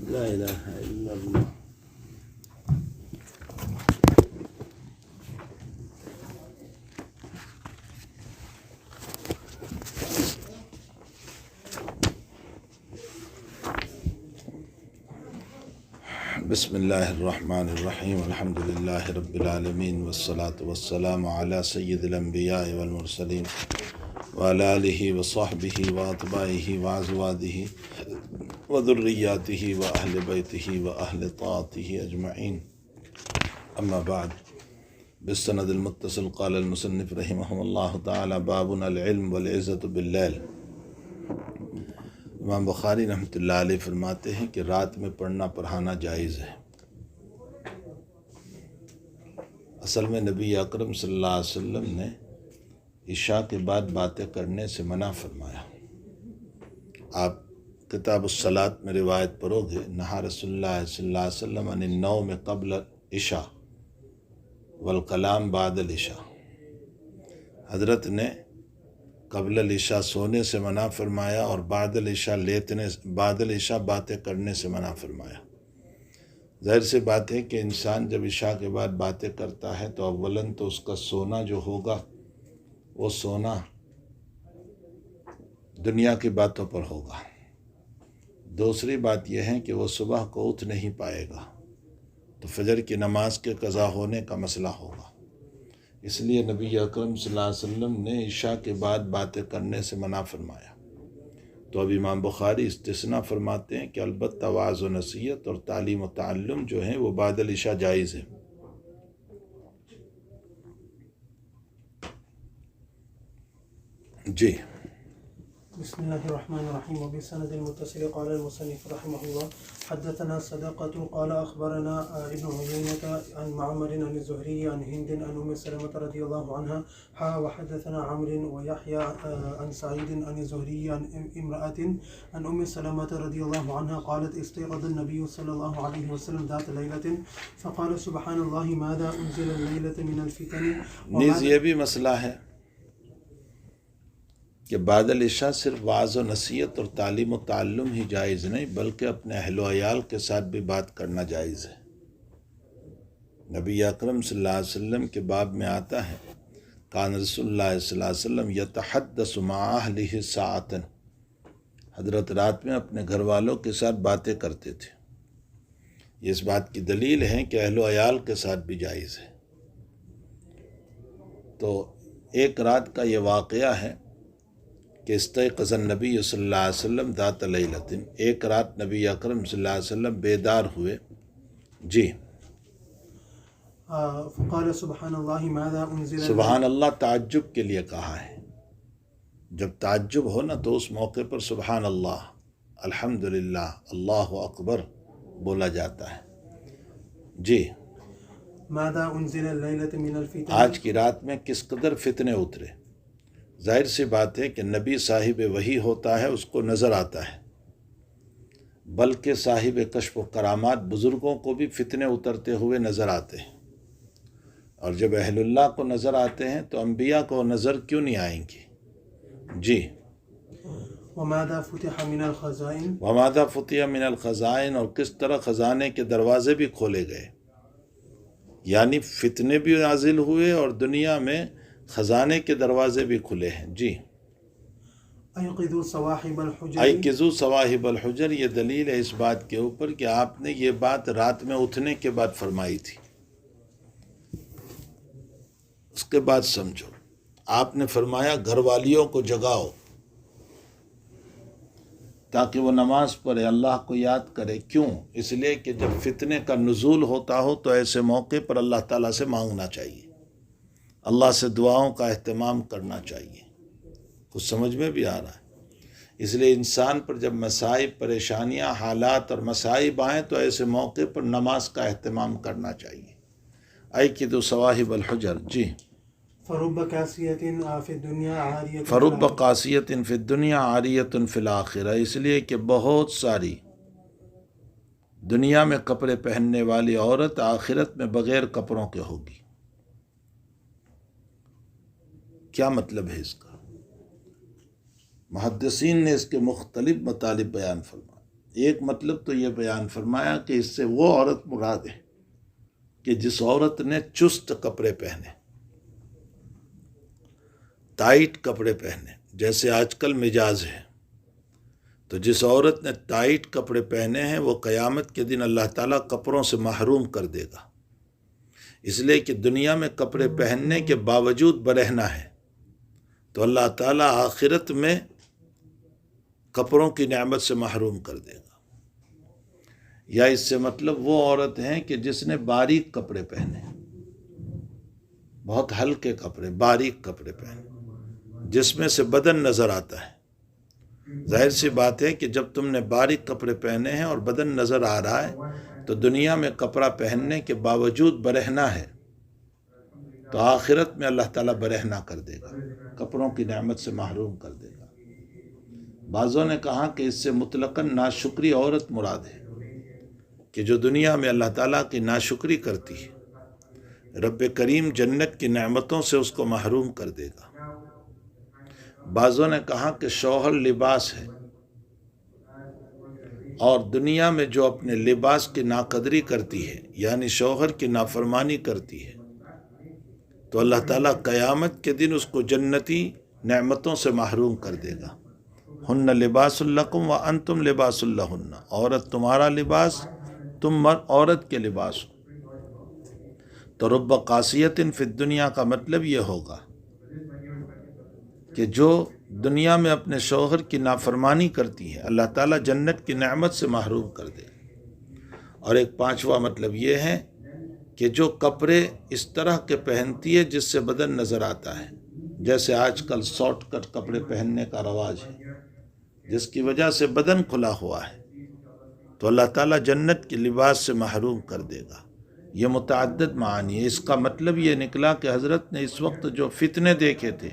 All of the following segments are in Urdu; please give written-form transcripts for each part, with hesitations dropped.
لا الہ الا اللہ۔ بسم اللہ الرحمن الرحیم، الحمد للہ رب العالمین، والصلاة والسلام علی سید الانبیاء والمرسلین وعلی آلہ وصحبہ واتباعہ وازواجہ وذریاتہ واہل بیتہ واہل طاعتہ اجمعین، اما بعد۔ بالسند المتصل قال المصنف رحمہ اللہ تعالی: باب العلم والعزت باللیل۔ امام بخاری رحمۃ اللہ علیہ فرماتے ہیں کہ رات میں پڑھنا پڑھانا جائز ہے۔ اصل میں نبی اکرم صلی اللہ علیہ وسلم نے عشاء کے بعد باتیں کرنے سے منع فرمایا۔ آپ کتاب الصلاۃ میں روایت پڑھو گے، نہا رسول اللہ صلی اللہ علیہ وسلم عن النوم قبل العشاء والکلام بعد العشاء۔ حضرت نے قبل العشاء سونے سے منع فرمایا اور بعد العشاء باتیں کرنے سے منع فرمایا۔ ظاہر سی بات ہے کہ انسان جب عشاء کے بعد باتیں کرتا ہے تو اولاً تو اس کا سونا جو ہوگا وہ سونا دنیا کی باتوں پر ہوگا۔ دوسری بات یہ ہے کہ وہ صبح کو اٹھ نہیں پائے گا تو فجر کی نماز کے قضا ہونے کا مسئلہ ہوگا۔ اس لیے نبی اکرم صلی اللہ علیہ وسلم نے عشاء کے بعد باتیں کرنے سے منع فرمایا۔ تو اب امام بخاری استثناء فرماتے ہیں کہ البتہ وعظ و نصیحت اور تعلیم و تعلم جو ہیں وہ بعد العشاء جائز ہے۔ جی بسم الله الرحمن الرحيم. وبسند المتصل قال المصنف رحمه الله: حدثنا صدقة قال أخبرنا ابن عيينة عن معمر عن الزهري عن هند عن أم سلمة رضي الله عنها وحدثنا عمرو ويحيى عن سعيد عن الزهري عن امرأة عن أم سلمة رضي الله عنها قالت: استيقظ النبي صلى الله عليه وسلم ذات ليلة فقال: سبحان الله ماذا أنزل الليلة من الفتن. نیز یہ بھی مسئلہ ہے کہ بعد العشاء صرف وعظ و نصیحت اور تعلیم و تعلم ہی جائز نہیں بلکہ اپنے اہل و عیال کے ساتھ بھی بات کرنا جائز ہے۔ نبی اکرم صلی اللہ علیہ وسلم کے باب میں آتا ہے: کان رسول اللہ صلی اللہ علیہ وسلم یتحدث مع اہلہ ساعۃ۔ حضرت رات میں اپنے گھر والوں کے ساتھ باتیں کرتے تھے۔ یہ اس بات کی دلیل ہے کہ اہل و عیال کے ساتھ بھی جائز ہے۔ تو ایک رات کا یہ واقعہ ہے کہ استيقظ النبی صلی اللہ علیہ وسلم ذات لیلۃ، ایک رات نبی اکرم صلی اللہ علیہ وسلم بیدار ہوئے۔ جی فقال: سبحان اللہ ماذا انزل. سبحان اللہ تعجب کے لیے کہا ہے۔ جب تعجب ہو نا تو اس موقع پر سبحان اللہ، الحمدللہ، اللہ اکبر بولا جاتا ہے۔ جی ماذا انزل الليلة من الفتن. آج کی رات میں کس قدر فتنے اترے۔ ظاہر سی بات ہے کہ نبی صاحب وحی ہوتا ہے، اس کو نظر آتا ہے، بلکہ صاحب کشف و کرامات بزرگوں کو بھی فتنے اترتے ہوئے نظر آتے ہیں، اور جب اہل اللہ کو نظر آتے ہیں تو انبیاء کو نظر کیوں نہیں آئیں گی۔ جی وماذا فتح من الخزائن. وماذا فتح من الخزائن، اور کس طرح خزانے کے دروازے بھی کھولے گئے، یعنی فتنے بھی نازل ہوئے اور دنیا میں خزانے کے دروازے بھی کھلے ہیں۔ جی ایقظوا صواحب الحجر. ایقظوا صواحب الحجر، یہ دلیل ہے اس بات کے اوپر کہ آپ نے یہ بات رات میں اٹھنے کے بعد فرمائی تھی۔ اس کے بعد سمجھو، آپ نے فرمایا گھر والیوں کو جگاؤ تاکہ وہ نماز پڑھے، اللہ کو یاد کرے۔ کیوں؟ اس لیے کہ جب فتنے کا نزول ہوتا ہو تو ایسے موقع پر اللہ تعالیٰ سے مانگنا چاہیے، اللہ سے دعاؤں کا اہتمام کرنا چاہیے۔ کچھ سمجھ میں بھی آ رہا ہے؟ اس لیے انسان پر جب مصائب، پریشانیاں، حالات اور مصائب آئیں تو ایسے موقع پر نماز کا اہتمام کرنا چاہیے۔ ایقظوا صواحب الحجر۔ جی فرب کاسیۃ فی الدنیا عاریۃ. فرب قاسیۃ فی الدنیا عاریۃ فی الآخرہ، اس لیے کہ بہت ساری دنیا میں کپڑے پہننے والی عورت آخرت میں بغیر کپڑوں کے ہوگی۔ کیا مطلب ہے اس کا؟ محدثین نے اس کے مختلف مطالب بیان فرمائے۔ ایک مطلب تو یہ بیان فرمایا کہ اس سے وہ عورت مراد ہے کہ جس عورت نے چست کپڑے پہنے، ٹائٹ کپڑے پہنے، جیسے آج کل مجاز ہے، تو جس عورت نے ٹائٹ کپڑے پہنے ہیں وہ قیامت کے دن اللہ تعالیٰ کپڑوں سے محروم کر دے گا، اس لیے کہ دنیا میں کپڑے پہننے کے باوجود برہنہ ہے، تو اللہ تعالیٰ آخرت میں کپڑوں کی نعمت سے محروم کر دے گا۔ یا اس سے مطلب وہ عورت ہیں کہ جس نے باریک کپڑے پہنے، بہت ہلکے کپڑے، باریک کپڑے پہنے، جس میں سے بدن نظر آتا ہے۔ ظاہر سی بات ہے کہ جب تم نے باریک کپڑے پہنے ہیں اور بدن نظر آ رہا ہے تو دنیا میں کپڑا پہننے کے باوجود برہنہ ہے، تو آخرت میں اللہ تعالیٰ برہنہ کر دے گا، کپڑوں کی نعمت سے محروم کر دے گا۔ بعضوں نے کہا کہ اس سے مطلقاً ناشکری عورت مراد ہے کہ جو دنیا میں اللہ تعالیٰ کی ناشکری کرتی ہے، رب کریم جنت کی نعمتوں سے اس کو محروم کر دے گا۔ بعضوں نے کہا کہ شوہر لباس ہے، اور دنیا میں جو اپنے لباس کی ناقدری کرتی ہے، یعنی شوہر کی نافرمانی کرتی ہے، تو اللہ تعالیٰ قیامت کے دن اس کو جنتی نعمتوں سے محروم کر دے گا۔ ہن لباس لکم وانتم لباس لہن، عورت تمہارا لباس، تم عورت کے لباس ہو۔ تو رب قاسیۃ فی الدنیا کا مطلب یہ ہوگا کہ جو دنیا میں اپنے شوہر کی نافرمانی کرتی ہے، اللہ تعالیٰ جنت کی نعمت سے محروم کر دے۔ اور ایک پانچواں مطلب یہ ہے کہ جو کپڑے اس طرح کے پہنتی ہے جس سے بدن نظر آتا ہے، جیسے آج کل شارٹ کٹ کپڑے پہننے کا رواج ہے، جس کی وجہ سے بدن کھلا ہوا ہے، تو اللہ تعالیٰ جنت کے لباس سے محروم کر دے گا۔ یہ متعدد معانی ہے۔ اس کا مطلب یہ نکلا کہ حضرت نے اس وقت جو فتنے دیکھے تھے،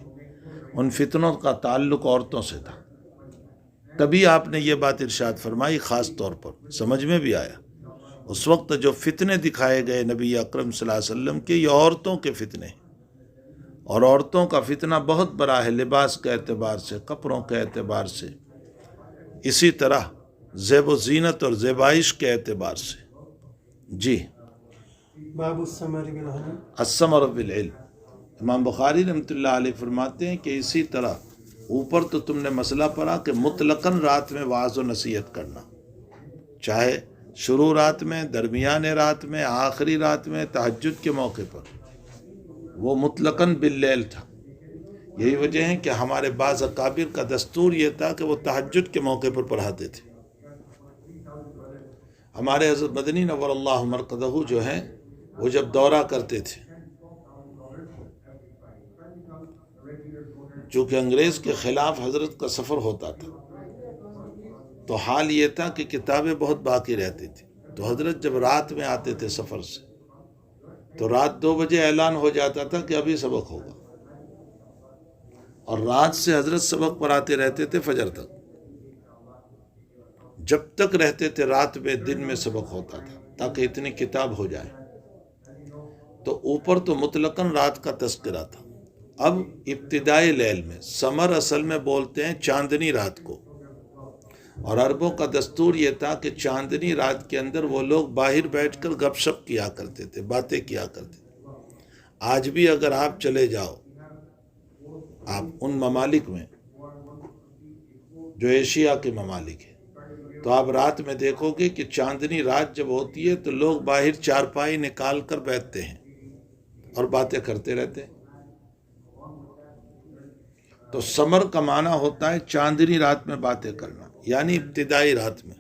ان فتنوں کا تعلق عورتوں سے تھا، تبھی آپ نے یہ بات ارشاد فرمائی، خاص طور پر سمجھ میں بھی آیا۔ اس وقت جو فتنے دکھائے گئے نبی اکرم صلی اللہ علیہ وسلم کے، یہ عورتوں کے فتنے ہیں، اور عورتوں کا فتنہ بہت بڑا ہے، لباس کے اعتبار سے، کپڑوں کے اعتبار سے، اسی طرح زیب و زینت اور زیبائش کے اعتبار سے۔ جی، باب الثمر بالعلم۔ الثمر بالعلم، امام بخاری رحمۃ اللہ علیہ فرماتے ہیں کہ اسی طرح اوپر تو تم نے مسئلہ پڑھا کہ مطلقاً رات میں وعظ و نصیحت کرنا، چاہے شروع رات میں، درمیان رات میں، آخری رات میں، تہجد کے موقع پر، وہ مطلقاً باللیل تھا۔ یہی وجہ ہے کہ ہمارے بعض اکابر کا دستور یہ تھا کہ وہ تہجد کے موقع پر پڑھاتے تھے۔ ہمارے حضرت مدنی نور اللہ مرقدہ جو ہیں، وہ جب دورہ کرتے تھے، چونکہ انگریز کے خلاف حضرت کا سفر ہوتا تھا، تو حال یہ تھا کہ کتابیں بہت باقی رہتی تھی، تو حضرت جب رات میں آتے تھے سفر سے، تو رات 2 بجے اعلان ہو جاتا تھا کہ ابھی سبق ہوگا، اور رات سے حضرت سبق پڑھاتے رہتے تھے فجر تک، جب تک رہتے تھے رات میں، دن میں سبق ہوتا تھا تاکہ اتنی کتاب ہو جائے۔ تو اوپر تو مطلقاً رات کا تذکرہ تھا۔ اب ابتدائی لیل میں، سمر اصل میں بولتے ہیں چاندنی رات کو، اور عربوں کا دستور یہ تھا کہ چاندنی رات کے اندر وہ لوگ باہر بیٹھ کر گپ شپ کیا کرتے تھے، باتیں کیا کرتے تھے۔ آج بھی اگر آپ چلے جاؤ، آپ ان ممالک میں جو ایشیا کے ممالک ہیں، تو آپ رات میں دیکھو گے کہ چاندنی رات جب ہوتی ہے تو لوگ باہر چارپائی نکال کر بیٹھتے ہیں اور باتیں کرتے رہتے ہیں۔ تو سمر کا معنی ہوتا ہے چاندنی رات میں باتیں کرنا، یعنی ابتدائی رات میں۔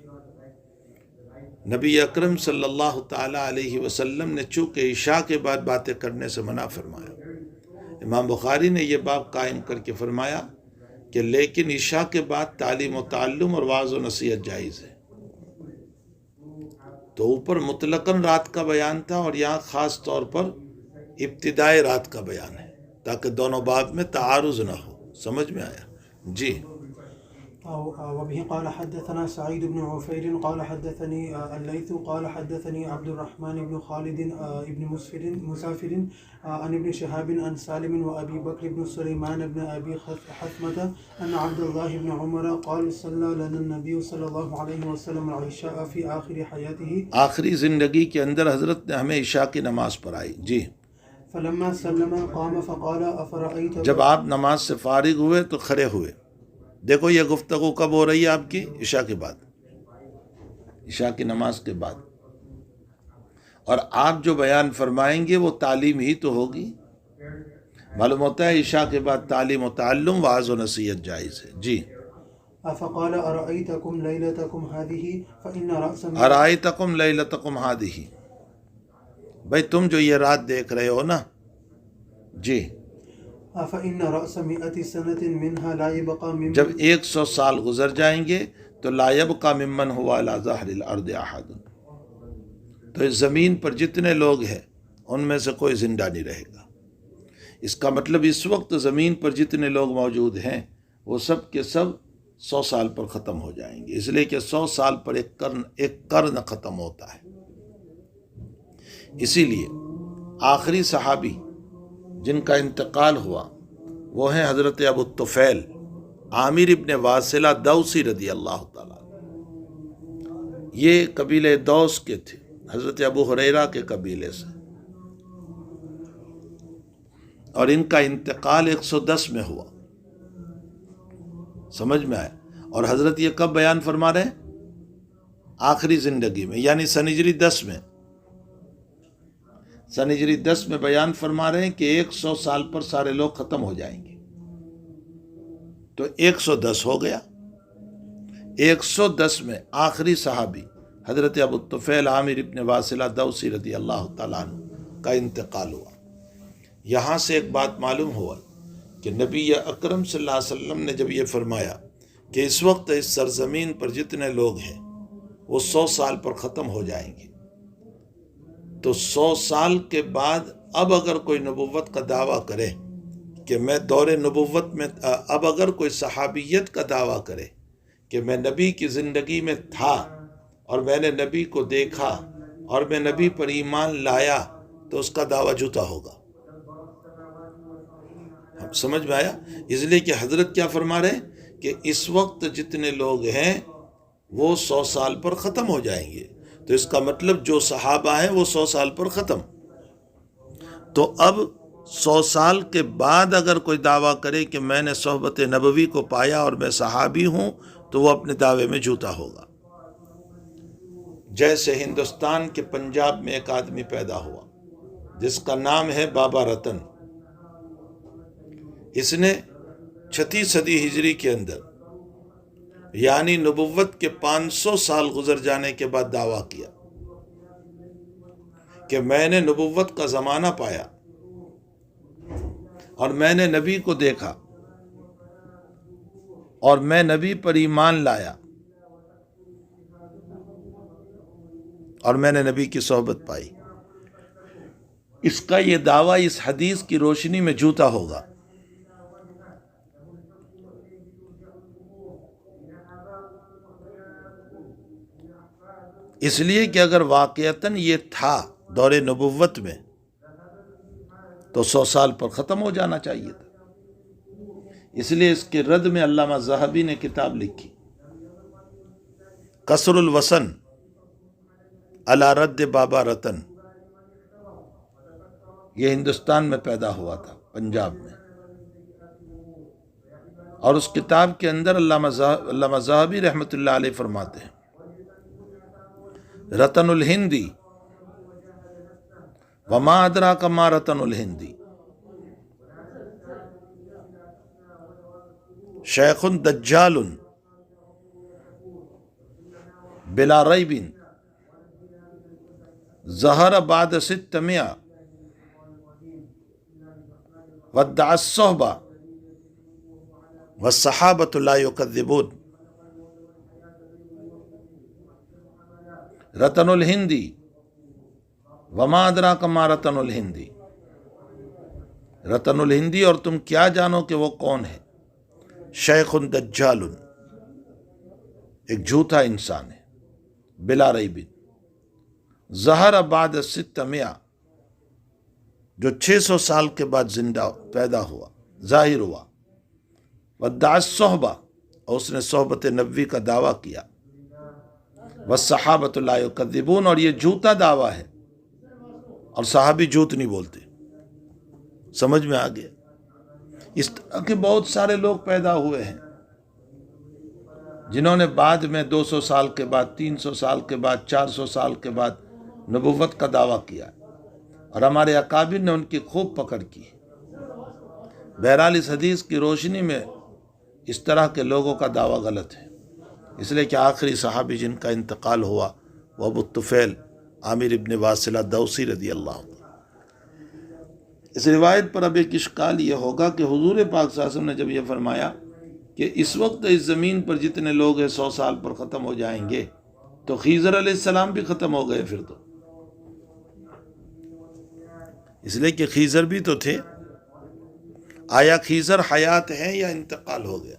نبی اکرم صلی اللہ تعالیٰ علیہ وسلم نے چونکہ عشاء کے بعد باتیں کرنے سے منع فرمایا، امام بخاری نے یہ باب قائم کر کے فرمایا کہ لیکن عشاء کے بعد تعلیم و تعلم اور وعظ و نصیحت جائز ہے۔ تو اوپر مطلقاً رات کا بیان تھا، اور یہاں خاص طور پر ابتدائی رات کا بیان ہے، تاکہ دونوں باب میں تعارض نہ ہو۔ سمجھ میں آیا؟ جی۔ وبه قال حدثنا سعيد بن عفير قال حدثني الليث قال حدثني عبد الرحمن بن خالد بن مسافر عن ابن شهاب عن سالم وأبي بكر بن سليمان بن أبي حثمة أن عبد الله بن عمر قال صلى لنا النبي صلى الله عليه وسلم العشاء في آخر حياته. آخری زندگی کے اندر حضرت نے ہمیں عشاء کی نماز پڑھائی. جی. فلما سلم قام فقال أفرأيت. جب آپ نماز سے فارغ ہوئے تو کھڑے ہوئے. دیکھو یہ گفتگو کب ہو رہی ہے آپ کی؟ عشاء کے بعد، عشاء کی نماز کے بعد. اور آپ جو بیان فرمائیں گے وہ تعلیم ہی تو ہوگی. معلوم ہوتا ہے عشاء کے بعد تعلیم و تعلم، وعظ و نصیحت جائز ہے. جی. فقال أرأيتكم ليلتكم هذه فإن رأس ارائیتکم لیلتکم ہادہ، بھائی تم جو یہ رات دیکھ رہے ہو نا. جی. فإن رأس 100 سنة منها لا يبقى ممن. جب 100 سال گزر جائیں گے تو لا يبقى ممن هو على ظهر الارض احد، تو اس زمین پر جتنے لوگ ہیں ان میں سے کوئی زندہ نہیں رہے گا. اس کا مطلب اس وقت زمین پر جتنے لوگ موجود ہیں وہ سب کے سب 100 سال پر ختم ہو جائیں گے، اس لیے کہ 100 سال پر ایک قرن ختم ہوتا ہے. اسی لیے آخری صحابی جن کا انتقال ہوا وہ ہیں حضرت ابو الطفیل عامر ابن واصلہ دوسی رضی اللہ تعالیٰ. یہ قبیلے دوس کے تھے، حضرت ابو ہریرہ کے قبیلے سے، اور ان کا انتقال 110 میں ہوا. سمجھ میں آیا؟ اور حضرت یہ کب بیان فرما رہے ہیں؟ آخری زندگی میں، یعنی سن ہجری 10 میں. سن ہجری 10 میں بیان فرما رہے ہیں کہ 100 سال پر سارے لوگ ختم ہو جائیں گے. تو 110 ہو گیا. 110 میں آخری صحابی حضرت ابو الطفیل عامر ابن واصلہ دوسی رضی اللہ تعالیٰ عنہ کا انتقال ہوا. یہاں سے ایک بات معلوم ہوا کہ نبی اکرم صلی اللہ علیہ وسلم نے جب یہ فرمایا کہ اس وقت اس سرزمین پر جتنے لوگ ہیں وہ 100 سال پر ختم ہو جائیں گے، تو 100 سال کے بعد اب اگر کوئی نبوت کا دعویٰ کرے کہ میں دور نبوت میں، اب اگر کوئی صحابیت کا دعویٰ کرے کہ میں نبی کی زندگی میں تھا اور میں نے نبی کو دیکھا اور میں نبی پر ایمان لایا، تو اس کا دعویٰ جھوٹا ہوگا. سمجھ میں آیا؟ اس لیے کہ حضرت کیا فرما رہے ہیں کہ اس وقت جتنے لوگ ہیں وہ 100 سال پر ختم ہو جائیں گے. تو اس کا مطلب جو صحابہ ہیں وہ 100 سال پر ختم. تو اب 100 سال کے بعد اگر کوئی دعویٰ کرے کہ میں نے صحبت نبوی کو پایا اور میں صحابی ہوں، تو وہ اپنے دعوے میں جھوٹا ہوگا. جیسے ہندوستان کے پنجاب میں ایک آدمی پیدا ہوا جس کا نام ہے بابا رتن. اس نے 6 صدی ہجری کے اندر، یعنی نبوت کے 500 سال گزر جانے کے بعد دعویٰ کیا کہ میں نے نبوت کا زمانہ پایا اور میں نے نبی کو دیکھا اور میں نبی پر ایمان لایا اور میں نے نبی کی صحبت پائی. اس کا یہ دعویٰ اس حدیث کی روشنی میں جھوٹا ہوگا. اس لیے کہ اگر واقعتاً یہ تھا دور نبوت میں تو 100 سال پر ختم ہو جانا چاہیے تھا. اس لیے اس کے رد میں علامہ ذہبی نے کتاب لکھی قصر الوسن علی رد بابا رتن. یہ ہندوستان میں پیدا ہوا تھا، پنجاب میں. اور اس کتاب کے اندر علامہ ذہبی رحمۃ اللہ علیہ فرماتے ہیں رتن الہندی وما ادراک ما رتن الہندی شیخ دجال بلا ریب ظہر بعد 600 وادعى الصحبة والصحابة لا يكذبون. رتن الہندی وما ادراک ما رتن الہندی، رتن الہندی اور تم کیا جانو کہ وہ کون ہے؟ شیخ دجال ایک جھوٹا انسان ہے بلا ریب، ظہر بعد 600 جو 600 سال کے بعد زندہ پیدا ہوا، ظاہر ہوا، وادعا الصحبہ اور اس نے صحبت نبوی کا دعویٰ کیا، والصحابۃ لا یکذبون اور یہ جھوٹا دعویٰ ہے اور صحابی جھوٹ نہیں بولتے۔ سمجھ میں آ گیا؟ اس طرح کے بہت سارے لوگ پیدا ہوئے ہیں جنہوں نے بعد میں 200 سال کے بعد، 300 سال کے بعد، 400 سال کے بعد نبوت کا دعویٰ کیا اور ہمارے اکابر نے ان کی خوب پکڑ کی۔ بہرحال اس حدیث کی روشنی میں اس طرح کے لوگوں کا دعویٰ غلط ہے، اس لیے کہ آخری صحابی جن کا انتقال ہوا وہ ابو الطفیل عامر ابن واصلہ دوسی رضی اللہ عنہ۔ اس روایت پر اب ایک اشکال یہ ہوگا کہ حضور پاک صلی اللہ علیہ وسلم نے جب یہ فرمایا کہ اس وقت اس زمین پر جتنے لوگ ہیں 100 سال پر ختم ہو جائیں گے، تو خضر علیہ السلام بھی ختم ہو گئے پھر تو، اس لیے کہ خضر بھی تو تھے۔ آیا خضر حیات ہے یا انتقال ہو گیا؟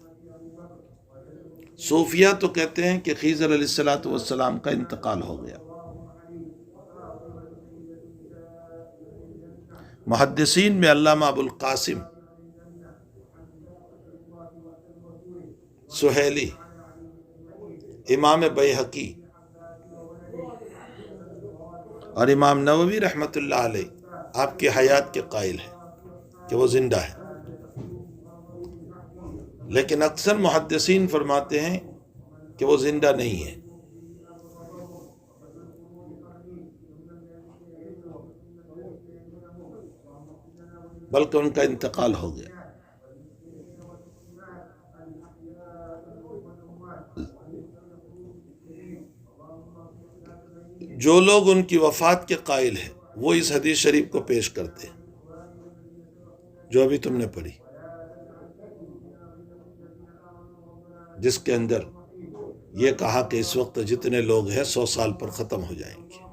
صوفیہ تو کہتے ہیں کہ خضر علیہ السلام کا انتقال ہو گیا۔ محدثین میں علامہ ابو القاسم سہیلی، امام بیہقی اور امام نووی رحمۃ اللہ علیہ آپ کی حیات کے قائل ہیں کہ وہ زندہ ہے، لیکن اکثر محدثین فرماتے ہیں کہ وہ زندہ نہیں ہے۔ بلکہ ان کا انتقال ہو گیا۔ جو لوگ ان کی وفات کے قائل ہیں وہ اس حدیث شریف کو پیش کرتے ہیں جو ابھی تم نے پڑھی، جس کے اندر یہ کہا کہ اس وقت جتنے لوگ ہیں 100 سال پر ختم ہو جائیں گے۔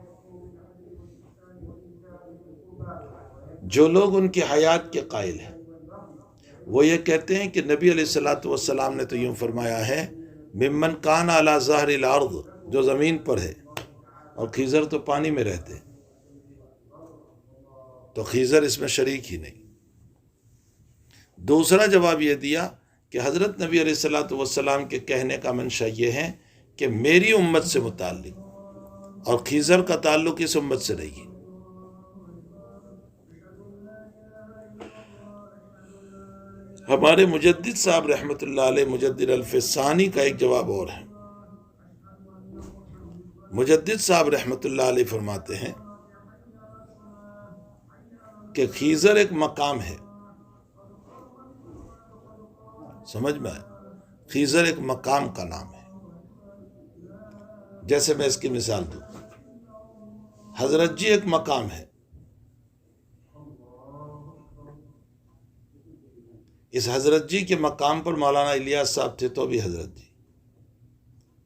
جو لوگ ان کی حیات کے قائل ہیں وہ یہ کہتے ہیں کہ نبی علیہ السلام نے تو یوں فرمایا ہے ممن کان علی ظہر الارض، جو زمین پر ہے، اور خضر تو پانی میں رہتے، تو خضر اس میں شریک ہی نہیں۔ دوسرا جواب یہ دیا کہ حضرت نبی علیہ السلام کے کہنے کا منشا یہ ہے کہ میری امت سے متعلق، اور خضر کا تعلق اس امت سے نہیں ہے۔ ہمارے مجدد صاحب رحمۃ اللہ علیہ مجدد الفسانی کا ایک جواب اور ہے۔ مجدد صاحب رحمۃ اللہ علیہ فرماتے ہیں کہ خضر ایک مقام ہے، سمجھ میں آئے؟ خضر ایک مقام کا نام ہے۔ جیسے میں اس کی مثال دوں، حضرت جی ایک مقام ہے، اس حضرت جی کے مقام پر مولانا الیاس صاحب تھے تو بھی حضرت جی،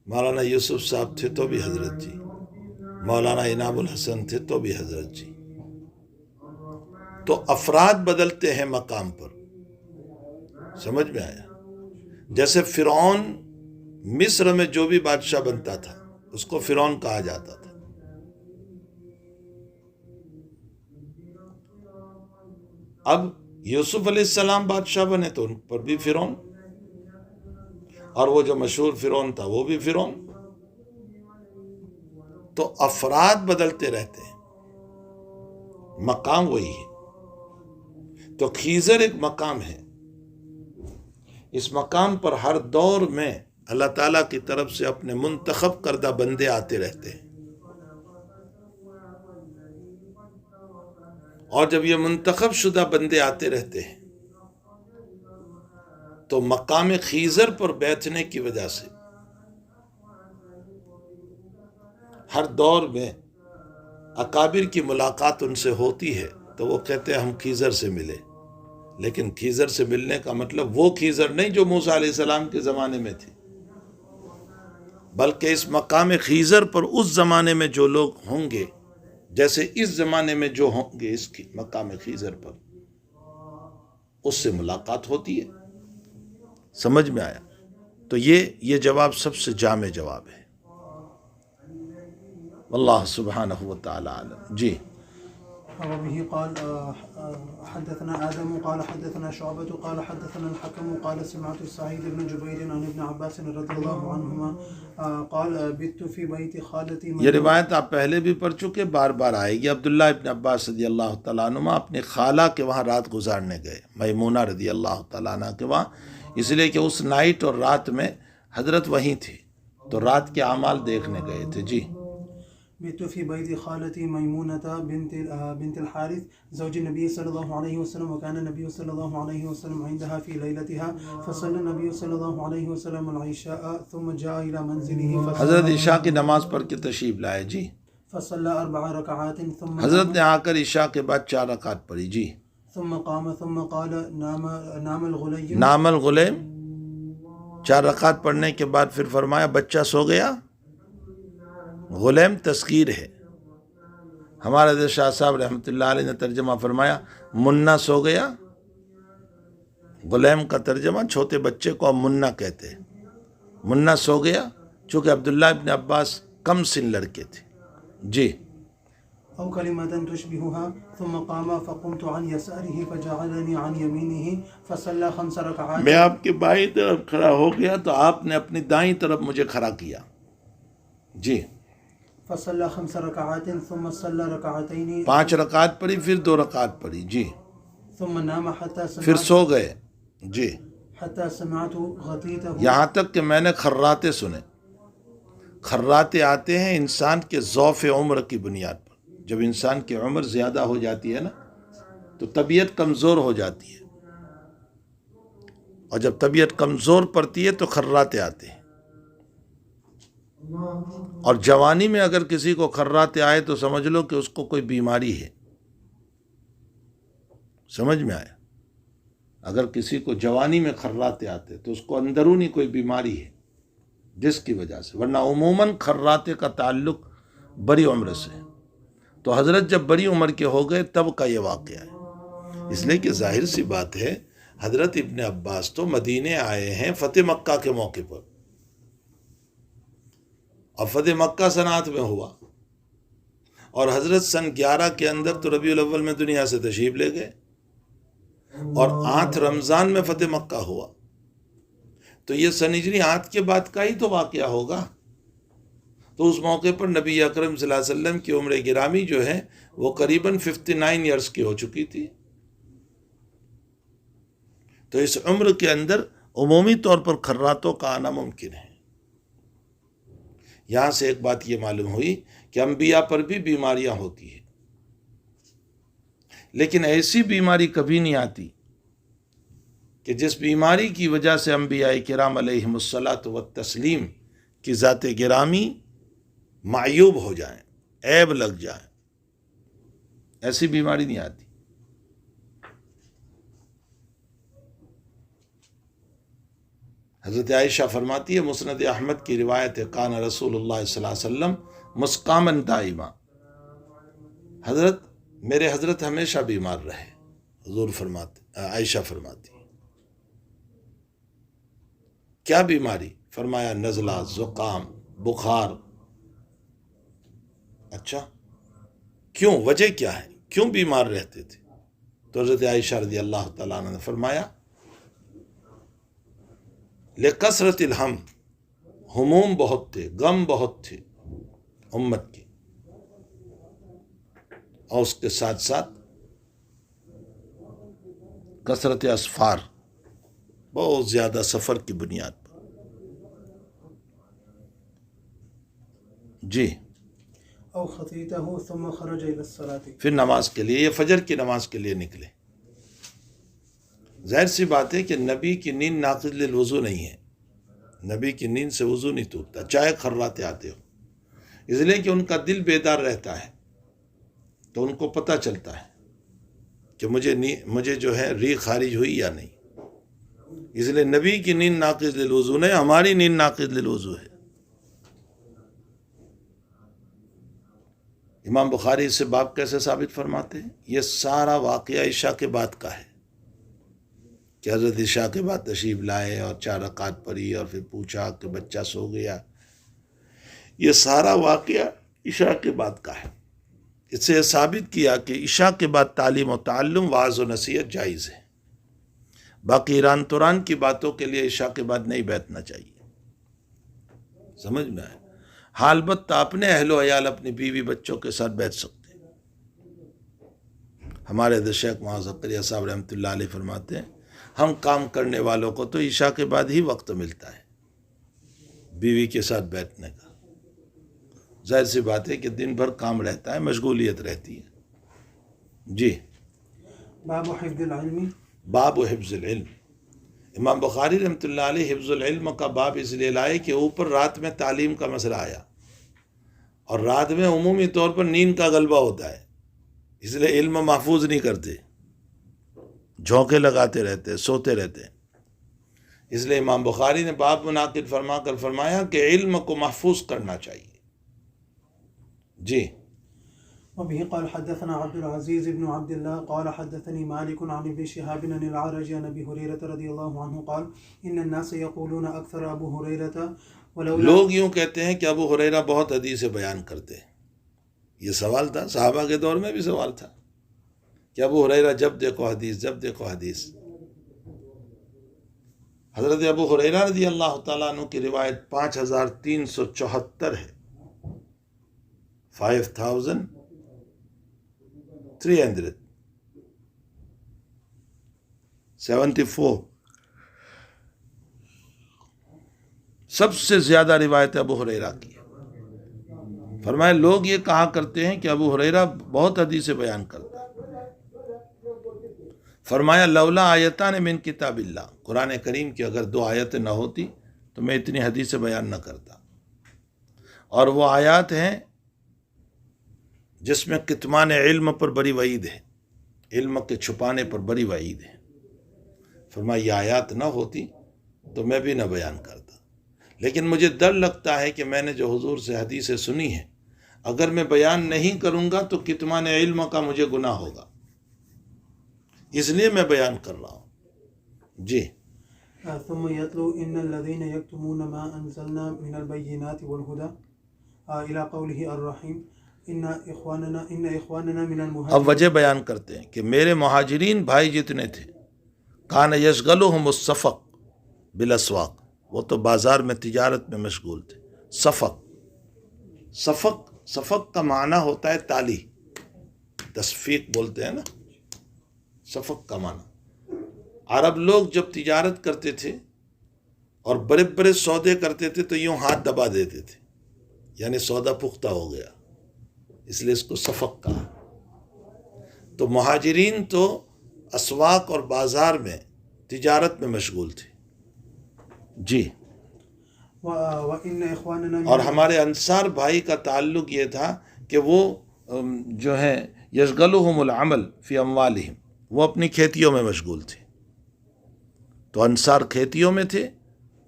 مولانا یوسف صاحب تھے تو بھی حضرت جی، مولانا انعام الحسن تھے تو بھی حضرت جی۔ تو افراد بدلتے ہیں مقام پر، سمجھ میں آیا؟ جیسے فرعون مصر میں جو بھی بادشاہ بنتا تھا اس کو فرعون کہا جاتا تھا، اب یوسف علیہ السلام بادشاہ بنے تو ان پر بھی فرعون، اور وہ جو مشہور فرعون تھا وہ بھی فرعون۔ تو افراد بدلتے رہتے ہیں، مقام وہی ہے۔ تو خضر ایک مقام ہے، اس مقام پر ہر دور میں اللہ تعالیٰ کی طرف سے اپنے منتخب کردہ بندے آتے رہتے ہیں، اور جب یہ منتخب شدہ بندے آتے رہتے ہیں تو مقام خضر پر بیٹھنے کی وجہ سے ہر دور میں اکابر کی ملاقات ان سے ہوتی ہے، تو وہ کہتے ہیں ہم خضر سے ملے، لیکن خضر سے ملنے کا مطلب وہ خضر نہیں جو موسیٰ علیہ السلام کے زمانے میں تھی، بلکہ اس مقام خضر پر اس زمانے میں جو لوگ ہوں گے جیسے اس زمانے میں جو ہوں گے اس کی مقام خضر پر، اس سے ملاقات ہوتی ہے۔ سمجھ میں آیا؟ تو یہ جواب سب سے جامع جواب ہے. واللہ سبحانہ و تعالی عالم. جی. وبه قال حدثنا آدم قال حدثنا شعبة قال حدثنا الحكم قال سمعت سعيد بن جبير عن ابن عباس رضي الله عنهما قال بت في بيت خالتي. یہ روایت آپ پہلے بھی پڑھ چکے، بار بار آئے گی. عبداللہ ابن عباس رضی اللہ تعالیٰ عنہما اپنی خالہ کے وہاں رات گزارنے گئے، میمونہ رضی اللہ تعالیٰ عنہ کے وہاں، اس لیے کہ اس نائٹ اور رات میں حضرت وہیں تھی، تو رات کے اعمال دیکھنے گئے تھے. جی. بت في بيت خالتي ميمونة بنت الحارث زوج النبي صلى الله عليه وسلم وكان النبي صلى الله عليه وسلم عندها في ليلتها فصلى النبي صلى الله عليه وسلم العشاء ثم جاء إلى منزله حضرت عشاء کی نماز پڑھ کے تشریف لائے. جی. فصلى 4 ركعات ثم حضرت نے آ کر عشاء کے بعد 4 رکعت پڑھی. جی. ثم قام ثم قال نام الغليم. نام الغلیم، 4 رکعت پڑھنے کے بعد پھر فرمایا بچہ سو گیا. غلیم تذکیر ہے. ہمارے حضرت شاہ صاحب رحمۃ اللہ علیہ نے ترجمہ فرمایا منا سو گیا. غلیم کا ترجمہ چھوٹے بچے کو منا کہتے ہیں. منا سو گیا چونکہ عبداللہ ابن عباس کم سن لڑکے تھے. جی. أو كلمة تشبهها ثم قام فقمت عن يساره فجعلني عن يمينه فصلى 5 ركعات. میں آپ کے بائیں طرف کھڑا ہو گیا تو آپ نے اپنی دائیں طرف مجھے کھڑا کیا. جی. فصلى 5 ركعات ثم صلى ركعتين. 5 رکعت پڑھی پھر 2 رکعت پڑھی. جی. ثم نام حتى سمعت. پھر سو گئے. جی. حتى سمعت غطيته. یہاں تک کہ میں نے خراتے سنے. خراتے آتے ہیں انسان کے ضعف عمر کی بنیاد پر. جب انسان کی عمر زیادہ ہو جاتی ہے نا تو طبیعت کمزور ہو جاتی ہے، اور جب طبیعت کمزور پڑتی ہے تو خراتے آتے ہیں. اور جوانی میں اگر کسی کو خراتے آئے تو سمجھ لو کہ اس کو کوئی بیماری ہے. سمجھ میں آیا؟ اگر کسی کو جوانی میں خراتے آتے تو اس کو اندرونی کوئی بیماری ہے جس کی وجہ سے، ورنہ عموماً خراتے کا تعلق بڑی عمر سے ہے. تو حضرت جب بڑی عمر کے ہو گئے تب کا یہ واقعہ ہے. اس لیے کہ ظاہر سی بات ہے حضرت ابن عباس تو مدینے آئے ہیں فتح مکہ کے موقع پر، اور فتح مکہ سن 8 میں ہوا، اور حضرت سن 11 کے اندر تو ربیع الاول میں دنیا سے تشریف لے گئے، اور 8 رمضان میں فتح مکہ ہوا. تو یہ سن ہجری 8 کے بعد کا ہی تو واقعہ ہوگا. تو اس موقع پر نبی اکرم صلی اللہ علیہ وسلم کی عمر گرامی جو ہے وہ قریباً 59 ایئرس کی ہو چکی تھی. تو اس عمر کے اندر عمومی طور پر خراتوں کا آنا ممکن ہے. یہاں سے ایک بات یہ معلوم ہوئی کہ انبیاء پر بھی بیماریاں ہوتی ہیں، لیکن ایسی بیماری کبھی نہیں آتی کہ جس بیماری کی وجہ سے انبیاء کرام علیہم الصلاۃ والتسلیم کی ذات گرامی معیوب ہو جائیں، عیب لگ جائیں. ایسی بیماری نہیں آتی. حضرت عائشہ فرماتی ہے، مسند احمد کی روایت ہے، کان رسول اللہ صلی اللہ علیہ وسلم مسقامن دائما، میرے حضرت ہمیشہ بیمار رہے. حضور فرماتے، عائشہ فرماتی کیا بیماری؟ فرمایا نزلہ، زکام، بخار. اچھا کیوں؟ وجہ کیا ہے؟ کیوں بیمار رہتے تھے؟ تو حضرت عائشہ رضی اللہ تعالیٰ عنہ نے فرمایا لکثرت الہم، ہموم بہت تھے، غم بہت تھے امت کے، اور اس کے ساتھ ساتھ کثرت اسفار، بہت زیادہ سفر کی بنیاد پر. جی. او خطیتہ ثم خرج الى الصلاۃ، پھر نماز کے لیے، یہ فجر کی نماز کے لیے نکلے. ظاہر سی بات ہے کہ نبی کی نیند ناقض للوضو نہیں ہے. نبی کی نیند سے وضو نہیں ٹوٹتا چاہے خراتے آتے ہو، اس لیے کہ ان کا دل بیدار رہتا ہے، تو ان کو پتہ چلتا ہے کہ مجھے جو ہے ری خارج ہوئی یا نہیں. اس لیے نبی کی نیند ناقض للوضو نہیں، ہماری نیند ناقض للوضو ہے. امام بخاری اس سے باب کیسے ثابت فرماتے ہیں؟ یہ سارا واقعہ عشاء کے بعد کا ہے. کہ حضرت عشاء کے بعد تشریف لائے اور 4 رکعت پڑھی اور پھر پوچھا کہ بچہ سو گیا. یہ سارا واقعہ عشاء کے بعد کا ہے. اس سے یہ ثابت کیا کہ عشاء کے بعد تعلیم و تعلم، واعظ و نصیحت جائز ہے. باقی ایران توران کی باتوں کے لیے عشاء کے بعد نہیں بیٹھنا چاہیے. سمجھ میں آئے؟ ہاں البتہ اپنے اہل و عیال، اپنی بیوی بچوں کے ساتھ بیٹھ سکتے ہیں. ہمارے حضرت شیخ معاذ زکریا صاحب رحمۃ اللہ علیہ فرماتے ہیں ہم کام کرنے والوں کو تو عشاء کے بعد ہی وقت ملتا ہے بیوی کے ساتھ بیٹھنے کا. ظاہر سی بات ہے کہ دن بھر کام رہتا ہے، مشغولیت رہتی ہے. جی. باب حفظ العلم. باب و حفظ العلم. امام بخاری رحمۃ اللہ علیہ حفظ العلم کا باب اس لیے لائے کہ اوپر رات میں تعلیم کا مسئلہ آیا، اور رات میں عمومی طور پر نیند کا غلبہ ہوتا ہے، اس لیے علم محفوظ نہیں کرتے، جھونکے لگاتے رہتے، سوتے رہتے. اس لیے امام بخاری نے باب منعقد فرما کر فرمایا کہ علم کو محفوظ کرنا چاہیے. جی. وبه قال حدثنا عبد العزيز بن عبد الله قال حدثني مالك عن ابن شهاب عن الأعرج عن أبي هريرة رضي الله عنه قال إن الناس يقولون أكثر أبو هريرة ولولا. لوگ یوں کہتے ہیں کہ ابو ہریرہ بہت حدیث بیان کرتے ہیں. یہ سوال تھا، صحابہ کے دور میں بھی سوال تھا کہ ابو ہریرہ جب دیکھو حدیث، جب دیکھو حدیث. حضرت ابو ہریرہ رضی اللہ تعالیٰ عنہ کی روایت 5374 ہے. 5374 سب سے زیادہ روایت ابو ہریرہ کی. فرمایا لوگ یہ کہا کرتے ہیں کہ ابو ہریرہ بہت حدیث بیان کرتا ہے. فرمایا لولا آیتان من کتاب اللہ، قرآن کریم کی اگر 2 آیتیں نہ ہوتی تو میں اتنی حدیث بیان نہ کرتا. اور وہ آیات ہیں جس میں کتمان علم پر بڑی وعید ہے، علم کے چھپانے پر بڑی وعید ہے. فرمایا یہ آیات نہ ہوتی تو میں بھی نہ بیان کرتا، لیکن مجھے ڈر لگتا ہے کہ میں نے جو حضور سے حدیثیں سنی ہیں اگر میں بیان نہیں کروں گا تو کتمان علم کا مجھے گناہ ہوگا، اس لیے میں بیان کر رہا ہوں. جی. ثم يتلو ان الذين يكتمون ما انزلنا من البينات والهدى الى قوله الرحيم ان اخواننا من المهاجرين. اب وجہ بیان کرتے ہیں کہ میرے مہاجرین بھائی جتنے تھے کان یشغلهم الصفق بالاسواق، وہ تو بازار میں تجارت میں مشغول تھے. صفق کا معنی ہوتا ہے تالی، تصفیق بولتے ہیں نا. صفق کا معنی، عرب لوگ جب تجارت کرتے تھے اور بڑے بڑے سودے کرتے تھے تو یوں ہاتھ دبا دیتے تھے، یعنی سودا پختہ ہو گیا، اس لیے اس کو صفق کہا. تو مہاجرین تو اسواق اور بازار میں تجارت میں مشغول تھے. جی. وَإِنَّ إِخْوَانَنَا اور ہمارے انصار بھائی کا تعلق یہ تھا کہ وہ جو ہے یشغلہم العمل فی اموالہم، وہ اپنی کھیتیوں میں مشغول تھے. تو انصار کھیتیوں میں تھے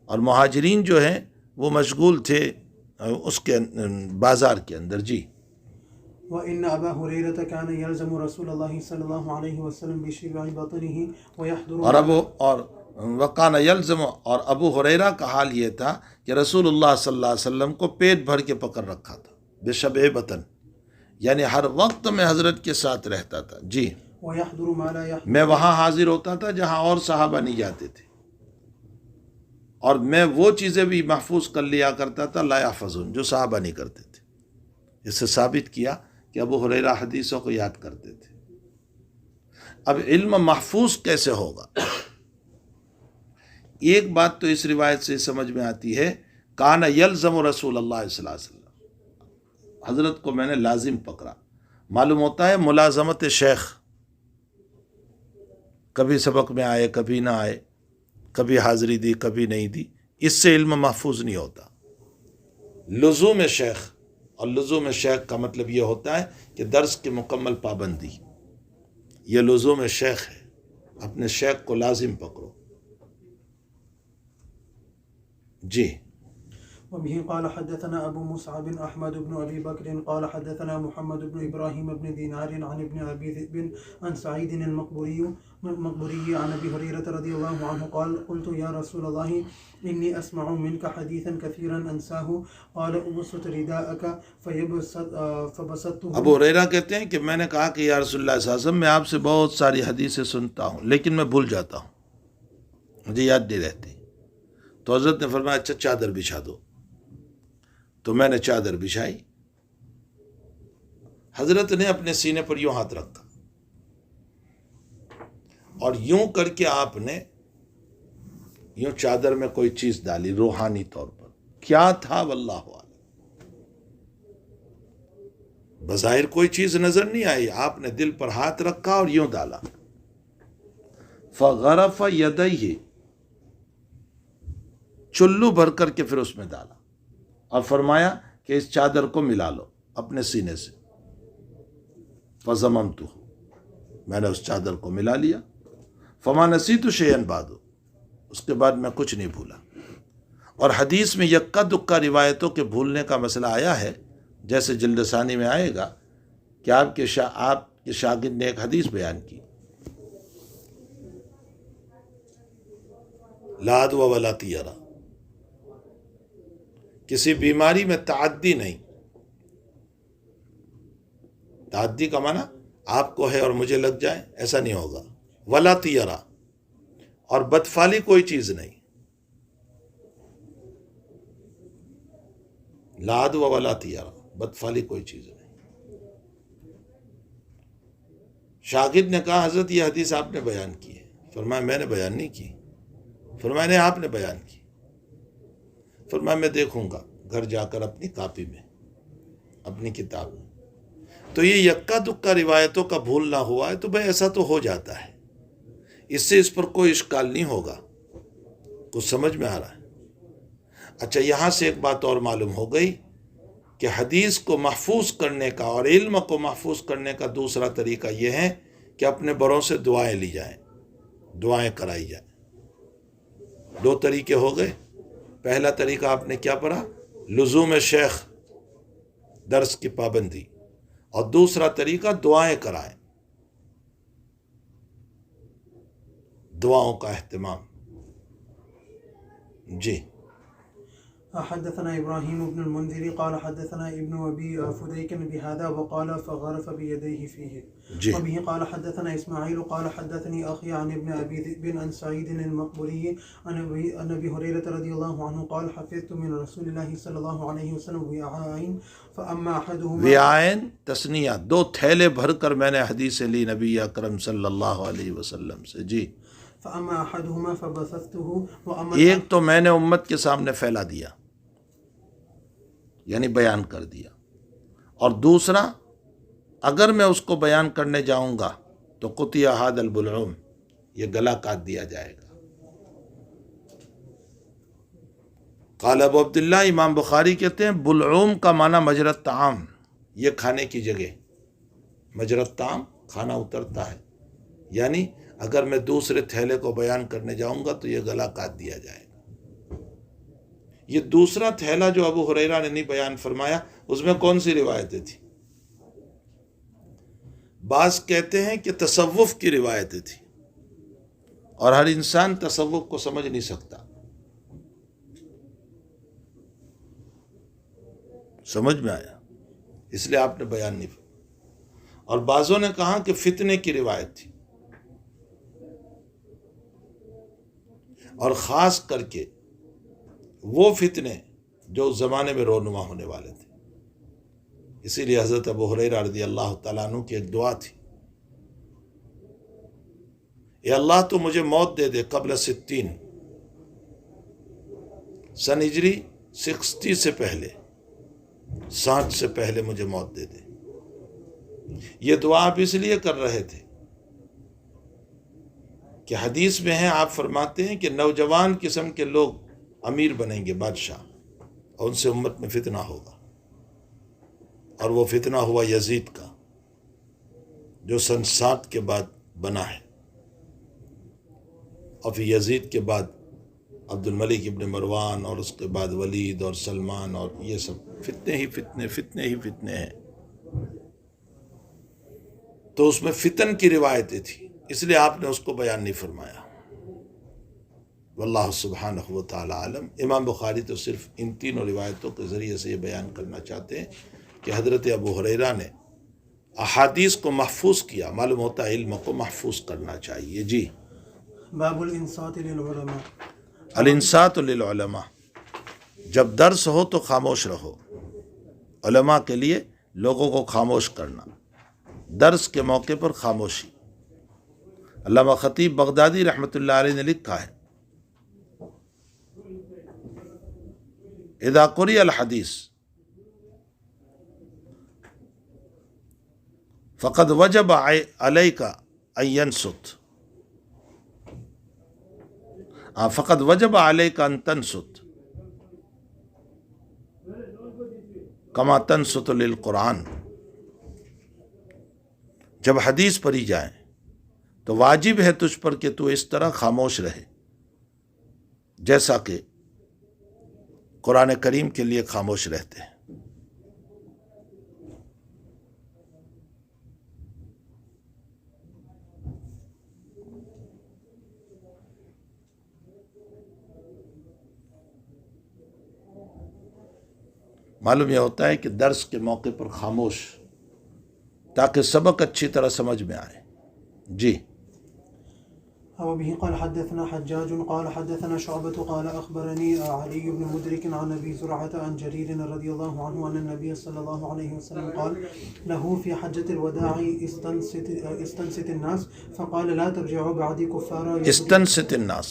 اور مہاجرین جو ہیں وہ مشغول تھے اس کے بازار کے اندر. جی. وَإِنَّ أَبَا هُرَيْرَةَ كَانَ يَلْزَمُ رَسُولَ اللَّهِ صَلَّى اللَّهُ عَلَيْهِ وَسَلَّمَ بِشِبْعِ بَطْنِهِ وَيَحْضُرُ اور وَقَانَ يَلْزَمُ، اور ابو ہریرہ کا حال یہ تھا کہ رسول اللہ صلی اللہ علیہ وسلم کو پیٹ بھر کے پکڑ رکھا تھا، بشبع بطن، یعنی ہر وقت میں حضرت کے ساتھ رہتا تھا. جی. وَيَحْضُرُ مَا لَا يَحْضُرُ، میں وہاں حاضر ہوتا تھا جہاں اور صحابہ نہیں جاتے تھے، اور میں وہ چیزیں بھی محفوظ کر لیا کرتا تھا لا یحفظون، جو صحابہ نہیں کرتے تھے. اس سے ثابت کیا کہ ابو ہریرہ حدیثوں کو یاد کرتے تھے. اب علم محفوظ کیسے ہوگا؟ ایک بات تو اس روایت سے سمجھ میں آتی ہے، کان یلزم رسول اللہ صلی اللہ علیہ وسلم، حضرت کو میں نے لازم پکڑا. معلوم ہوتا ہے ملازمت شیخ، کبھی سبق میں آئے کبھی نہ آئے، کبھی حاضری دی کبھی نہیں دی، اس سے علم محفوظ نہیں ہوتا. لزوم شیخ، اور لزوم شیخ کا مطلب یہ ہوتا ہے کہ درس کی مکمل پابندی، یہ لزوم شیخ ہے. اپنے شیخ کو لازم پکڑو. جی. وبه قال حدثنا أبو مصعب أحمد بن أبي بكر قال حدثنا محمد بن إبراهيم بن دينار عن ابن أبي ذئب عن سعيد المقبري عن أبي هريرة رضي الله عنه قال قلت يا رسول الله إني أسمع منك حديثا كثيرا أنساه قال أبسط رداءك فبسطته. ابو ہریرہ کہتے ہیں کہ میں نے کہا کہ یا رسول اللہ صلی اللہ علیہ وسلم میں آپ سے بہت ساری حدیثیں سنتا ہوں لیکن میں بھول جاتا ہوں، مجھے یاد نہیں رہتی. تو حضرت نے فرمایا اچھا چادر بچھا دو. تو میں نے چادر بچھائی. حضرت نے اپنے سینے پر یوں ہاتھ رکھا اور یوں کر کے آپ نے یوں چادر میں کوئی چیز ڈالی روحانی طور پر. کیا تھا واللہ اعلم، بظاہر کوئی چیز نظر نہیں آئی. آپ نے دل پر ہاتھ رکھا اور یوں ڈالا. فغرف یدیہ، چلو بھر کر کے پھر اس میں ڈالا اور فرمایا کہ اس چادر کو ملا لو اپنے سینے سے. فضممتہ، میں نے اس چادر کو ملا لیا. فما نسیت شیئا بعد، اس کے بعد میں کچھ نہیں بھولا. اور حدیث میں یکا دکا روایتوں کے بھولنے کا مسئلہ آیا ہے، جیسے جلد ثانی میں آئے گا کہ آپ کے شاگرد نے ایک حدیث بیان کی، لا عدوى ولا طیرہ، کسی بیماری میں تعدی نہیں. تعدی کا معنی آپ کو ہے اور مجھے لگ جائے، ایسا نہیں ہوگا. ولا طیرہ، اور بدفعلی کوئی چیز نہیں. لا عدوى ولا طیرہ، بدفعلی کوئی چیز نہیں. شاگرد نے کہا حضرت یہ حدیث آپ نے بیان کی ہے. فرمایا میں نے بیان نہیں کی. فرمایا نہیں آپ نے بیان کی. فرمایا میں دیکھوں گا گھر جا کر اپنی کاپی میں، اپنی کتاب میں. تو یہ یکا دکا روایتوں کا بھولنا ہوا ہے تو بھائی ایسا تو ہو جاتا ہے، اس سے اس پر کوئی اشکال نہیں ہوگا. کچھ سمجھ میں آ رہا ہے؟ اچھا، یہاں سے ایک بات اور معلوم ہو گئی کہ حدیث کو محفوظ کرنے کا اور علم کو محفوظ کرنے کا دوسرا طریقہ یہ ہے کہ اپنے بڑوں سے دعائیں لی جائیں، دعائیں کرائی جائیں. دو طریقے ہو گئے. پہلا طریقہ آپ نے کیا پڑھا؟ لزوم شیخ، درس کی پابندی. اور دوسرا طریقہ دعائیں کرائیں، دعاؤں کا اہتمام. جی. حدثنا إبراهيم بن المنذر قال حدثنا ابن أبي فديك بهذا وقال فغرف بيديه فيه. جی. وبه قال حدثنا إسماعيل قال حدثني أخي عن ابن أبي ذئب عن سعيد المقبري عن أبي هريرة رضي الله عنه قال حفظت من رسول الله صلى الله عليه وسلم وعاءين فأما أحدهما، وعاءن تثنیہ، دو تھیلے بھر کر میں نے حدیثیں لی نبی اکرم صلی اللہ علیہ وسلم سے. جی. فأما أحدهما فبثثته وأما ایک تو میں نے امت کے سامنے پھیلا دیا، یعنی بیان کر دیا، اور دوسرا اگر میں اس کو بیان کرنے جاؤں گا تو قطع ھذا البلعوم، یہ گلا کاٹ دیا جائے گا. قال ابو عبداللہ، امام بخاری کہتے ہیں بلعوم کا معنی مجرت طعام، یہ کھانے کی جگہ. مجرت طعام، کھانا اترتا ہے. یعنی اگر میں دوسرے تھیلے کو بیان کرنے جاؤں گا تو یہ گلا کاٹ دیا جائے گا. یہ دوسرا تھیلا جو ابو ہریرہ نے نہیں بیان فرمایا، اس میں کون سی روایتیں تھیں؟ بعض کہتے ہیں کہ تصوف کی روایتیں تھیں، اور ہر انسان تصوف کو سمجھ نہیں سکتا. سمجھ میں آیا؟ اس لیے آپ نے بیان نہیں فرمایا. اور بعضوں نے کہا کہ فتنے کی روایت تھی، اور خاص کر کے وہ فتنے جو اس زمانے میں رونما ہونے والے تھے. اسی لیے حضرت ابو ہریرہ رضی اللہ تعالیٰ عنہ کی ایک دعا تھی، اے اللہ تو مجھے موت دے دے قبل 60، سن ہجری 60 سے پہلے، 60 سے پہلے مجھے موت دے دے. یہ دعا آپ اس لیے کر رہے تھے کہ حدیث میں ہے، آپ فرماتے ہیں کہ نوجوان قسم کے لوگ امیر بنیں گے، بادشاہ، اور ان سے امت میں فتنہ ہوگا. اور وہ فتنہ ہوا یزید کا، جو سن 60 کے بعد بنا ہے. اور پھر یزید کے بعد عبد الملک ابن مروان اور اس کے بعد ولید اور سلمان، اور یہ سب فتنے ہی فتنے، فتنے ہی فتنے ہیں۔ تو اس میں فتن کی روایتیں تھیں، اس لیے آپ نے اس کو بیان نہیں فرمایا۔ واللہ سبحانہ و تعالی عالم۔ امام بخاری تو صرف ان تینوں روایتوں کے ذریعے سے یہ بیان کرنا چاہتے ہیں کہ حضرت ابو ہریرہ نے احادیث کو محفوظ کیا، معلوم ہوتا ہے علم کو محفوظ کرنا چاہیے۔ جی، باب الانصات للعلماء۔ الانصات للعلماء، جب درس ہو تو خاموش رہو۔ علماء کے لیے لوگوں کو خاموش کرنا، درس کے موقع پر خاموشی۔ علامہ خطیب بغدادی رحمۃ اللہ علیہ نے لکھا ہے، اذا قرئ الحدیث فقد وجب علیک ان ینصت، فقد وجب علیک ان تنصت کما تنصت للقرآن۔ جب حدیث پڑھی جائے تو واجب ہے تجھ پر کہ تو اس طرح خاموش رہے جیسا کہ قرآن کریم کے لیے خاموش رہتے ہیں۔ معلوم یہ ہوتا ہے کہ درس کے موقع پر خاموش، تاکہ سبق اچھی طرح سمجھ میں آئے۔ جی، وبه قال حدثنا حجاج قال حدثنا شعبة قال أخبرني علي بن مدرك عن أبي زرعة عن جرير رضي الله عنه أن النبي صلى الله عليه وسلم قال له في حجة الوداع استنصت الناس فقال لا ترجعوا بعدي كفارا استنصت الناس،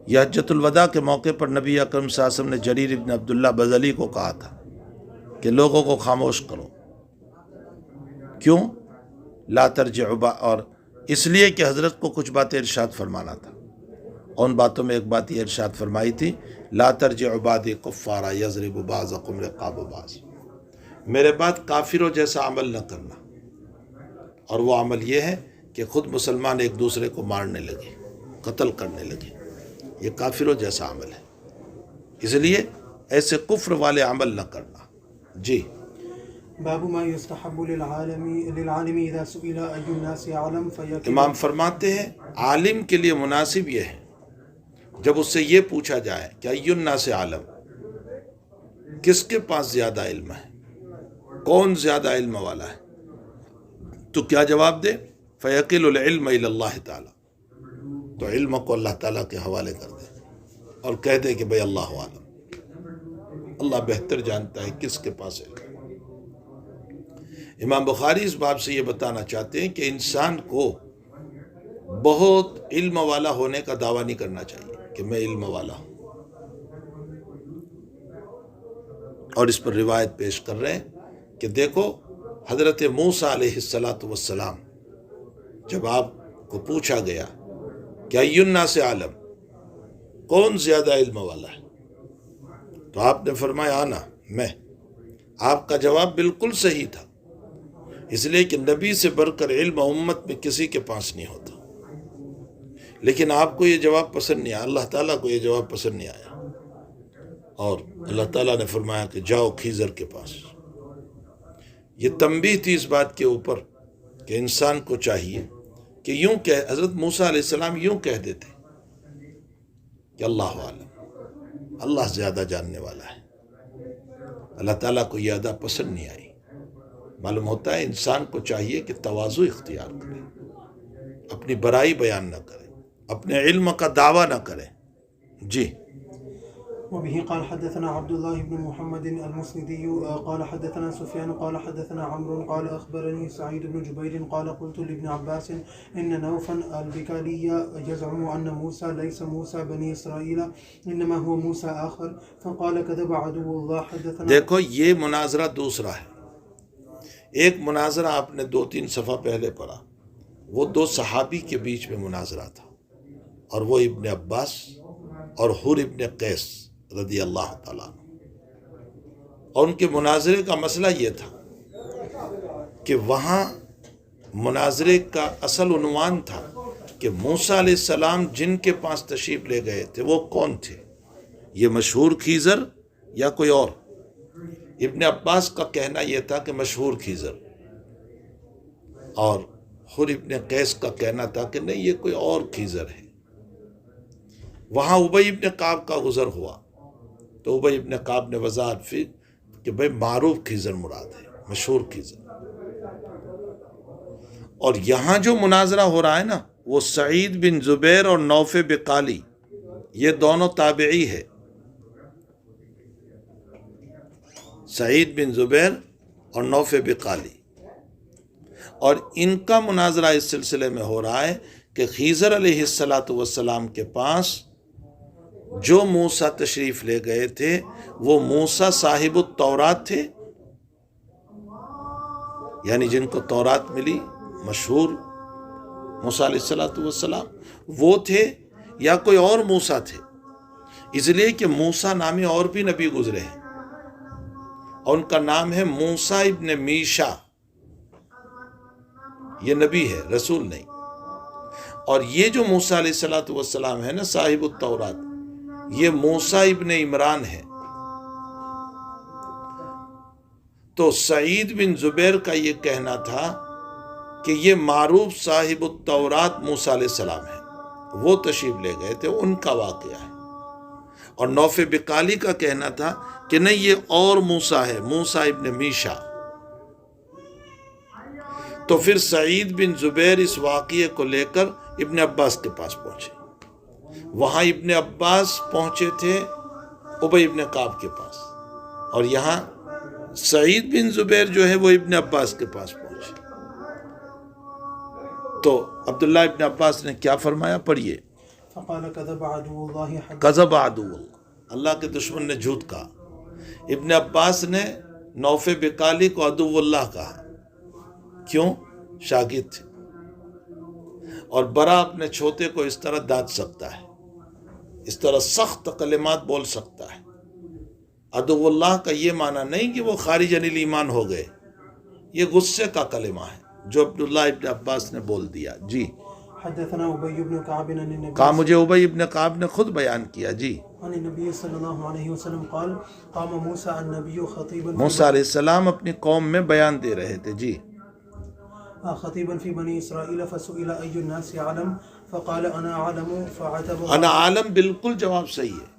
یہ حجۃ الوداع کے موقع پر نبی اکرم صلی اللہ علیہ وسلم نے جریر ابن عبداللہ بجلی کو کہا تھا کہ لوگوں کو خاموش کرو۔ کیوں؟ لا ترجعوا، اور اس لیے کہ حضرت کو کچھ باتیں ارشاد فرمانا تھا۔ ان باتوں میں ایک بات یہ ارشاد فرمائی تھی، لا ترجعوا بعدی کفارا یضرب بعضکم رقاب بعض، میرے بعد کافروں جیسا عمل نہ کرنا۔ اور وہ عمل یہ ہے کہ خود مسلمان ایک دوسرے کو مارنے لگے، قتل کرنے لگے، یہ کافروں جیسا عمل ہے، اس لیے ایسے کفر والے عمل نہ کرنا۔ جی، باب ما يستحب للعالم اذا سئل اي الناس يعلم فيكل۔ امام فرماتے ہیں عالم کے لیے مناسب یہ ہے جب اس سے یہ پوچھا جائے کہ ای الناس عالم، کس کے پاس زیادہ علم ہے، کون زیادہ علم والا ہے، تو کیا جواب دے؟ فیکل العلم الی اللہ تعالی، تو علم کو اللہ تعالیٰ کے حوالے کر دے اور کہہ دے کہ بھئی اللہ عالم، اللہ بہتر جانتا ہے کس کے پاس علم۔ امام بخاری اس باب سے یہ بتانا چاہتے ہیں کہ انسان کو بہت علم والا ہونے کا دعویٰ نہیں کرنا چاہیے کہ میں علم والا ہوں، اور اس پر روایت پیش کر رہے ہیں کہ دیکھو حضرت موسیٰ علیہ السلام جب آپ کو پوچھا گیا کہ ای الناس عالم، کون زیادہ علم والا ہے، تو آپ نے فرمایا انا، میں۔ آپ کا جواب بالکل صحیح تھا، اس لیے کہ نبی سے بڑھ کر علم امت میں کسی کے پاس نہیں ہوتا، لیکن آپ کو یہ جواب پسند نہیں آیا، اللہ تعالیٰ کو یہ جواب پسند نہیں آیا، اور اللہ تعالیٰ نے فرمایا کہ جاؤ خضر کے پاس۔ یہ تنبیہ تھی اس بات کے اوپر کہ انسان کو چاہیے کہ یوں کہ حضرت موسیٰ علیہ السلام یوں کہہ دیتے کہ اللہ عالم، اللہ زیادہ جاننے والا ہے۔ اللہ تعالیٰ کو یہ ادا پسند نہیں آئی۔ معلوم ہوتا ہے انسان کو چاہیے کہ تواضع اختیار کرے، اپنی برائی بیان نہ کرے، اپنے علم کا دعویٰ نہ کرے۔ جی، وبه قال حدثنا عبد الله بن محمد المسندي قال حدثنا سفيان قال حدثنا عمرو قال أخبرني سعيد بن جبير قال قلت لابن عباس إن نوفا البكالي يزعم أن موسى ليس موسى بني إسرائيل إنما هو موسى آخر فقال كذب عدو الله حدثنا۔ دیکھو یہ مناظرہ دوسرا ہے۔ ایک مناظرہ آپ نے 2-3 صفحہ پہلے پڑھا، وہ 2 صحابی کے بیچ میں مناظرہ تھا، اور وہ ابن عباس اور حر ابن قیس رضی اللہ تعالیٰ عنہ، اور ان کے مناظرے کا مسئلہ یہ تھا کہ وہاں مناظرے کا اصل عنوان تھا کہ موسیٰ علیہ السلام جن کے پاس تشریف لے گئے تھے وہ کون تھے؟ یہ مشہور خضر یا کوئی اور؟ ابن عباس کا کہنا یہ تھا کہ مشہور خضر، اور خود ابن قیس کا کہنا تھا کہ نہیں، یہ کوئی اور خضر ہے۔ وہاں ابی ابن کعب کا گزر ہوا تو ابی ابن کعب نے وضاحت کی کہ بھئی معروف خضر مراد ہے، مشہور خضر۔ اور یہاں جو مناظرہ ہو رہا ہے نا، وہ سعید بن زبیر اور نوف بقالی، یہ دونوں تابعی ہے۔ سعید بن زبیر اور نوف بقالی، اور ان کا مناظرہ اس سلسلے میں ہو رہا ہے کہ خضر علیہ السلام کے پاس جو موسیٰ تشریف لے گئے تھے وہ موسیٰ صاحب التورات تھے، یعنی جن کو تورات ملی، مشہور موسیٰ علیہ السلام وہ تھے، یا کوئی اور موسیٰ تھے؟ اس لیے کہ موسیٰ نامی اور بھی نبی گزرے ہیں، اور ان کا نام ہے موسیٰ ابن میشا۔ یہ نبی ہے، رسول نہیں۔ اور یہ جو موسیٰ علیہ السلام ہے نا صاحب التورات، یہ موسیٰ ابن عمران ہے۔ تو سعید بن زبیر کا یہ کہنا تھا کہ یہ معروف صاحب التورات موسیٰ علیہ السلام ہے، وہ تشریف لے گئے تھے، ان کا واقعہ ہے۔ اور نوف بقالی کا کہنا تھا کہ نہیں، یہ اور موسیٰ ہے، موسیٰ ابن میشا۔ تو پھر سعید بن زبیر اس واقعے کو لے کر ابن عباس کے پاس پہنچے۔ وہاں ابن عباس پہنچے تھے ابی ابن کعب کے پاس، اور یہاں سعید بن زبیر جو ہے وہ ابن عباس کے پاس پہنچے۔ تو عبداللہ ابن عباس نے کیا فرمایا؟ پڑھیے۔ فقال كذب عدو الله حدث کذب عدو اللہ، اللہ کے دشمن نے جھوٹ کہا۔ ابن عباس نے نوف بقالی کو عدو اللہ کہا، کیوں؟ شاگرد تھے، اور بڑا اپنے چھوٹے کو اس طرح دانت سکتا ہے، اس طرح سخت کلمات بول سکتا ہے۔ عدو اللہ کا یہ معنی نہیں کہ وہ خارج عن الایمان ہو گئے، یہ غصے کا کلمہ ہے جو عبداللہ ابن عباس نے بول دیا۔ جی، حدثنا ابی بن کعب عن النبی کہا مجھے ابی ابن کعب نے خود بیان کیا۔ جی، عن النبی صلی اللہ علیہ وسلم قال قام موسیٰ النبی خطیبا موسیٰ علیہ السلام اپنی قوم میں بیان دے رہے تھے۔ جی، خطیبا فی بنی اسرائیل فسئل ای الناس عالم فقال انا عالم فعتب انا عالم بالکل جواب صحیح ہے،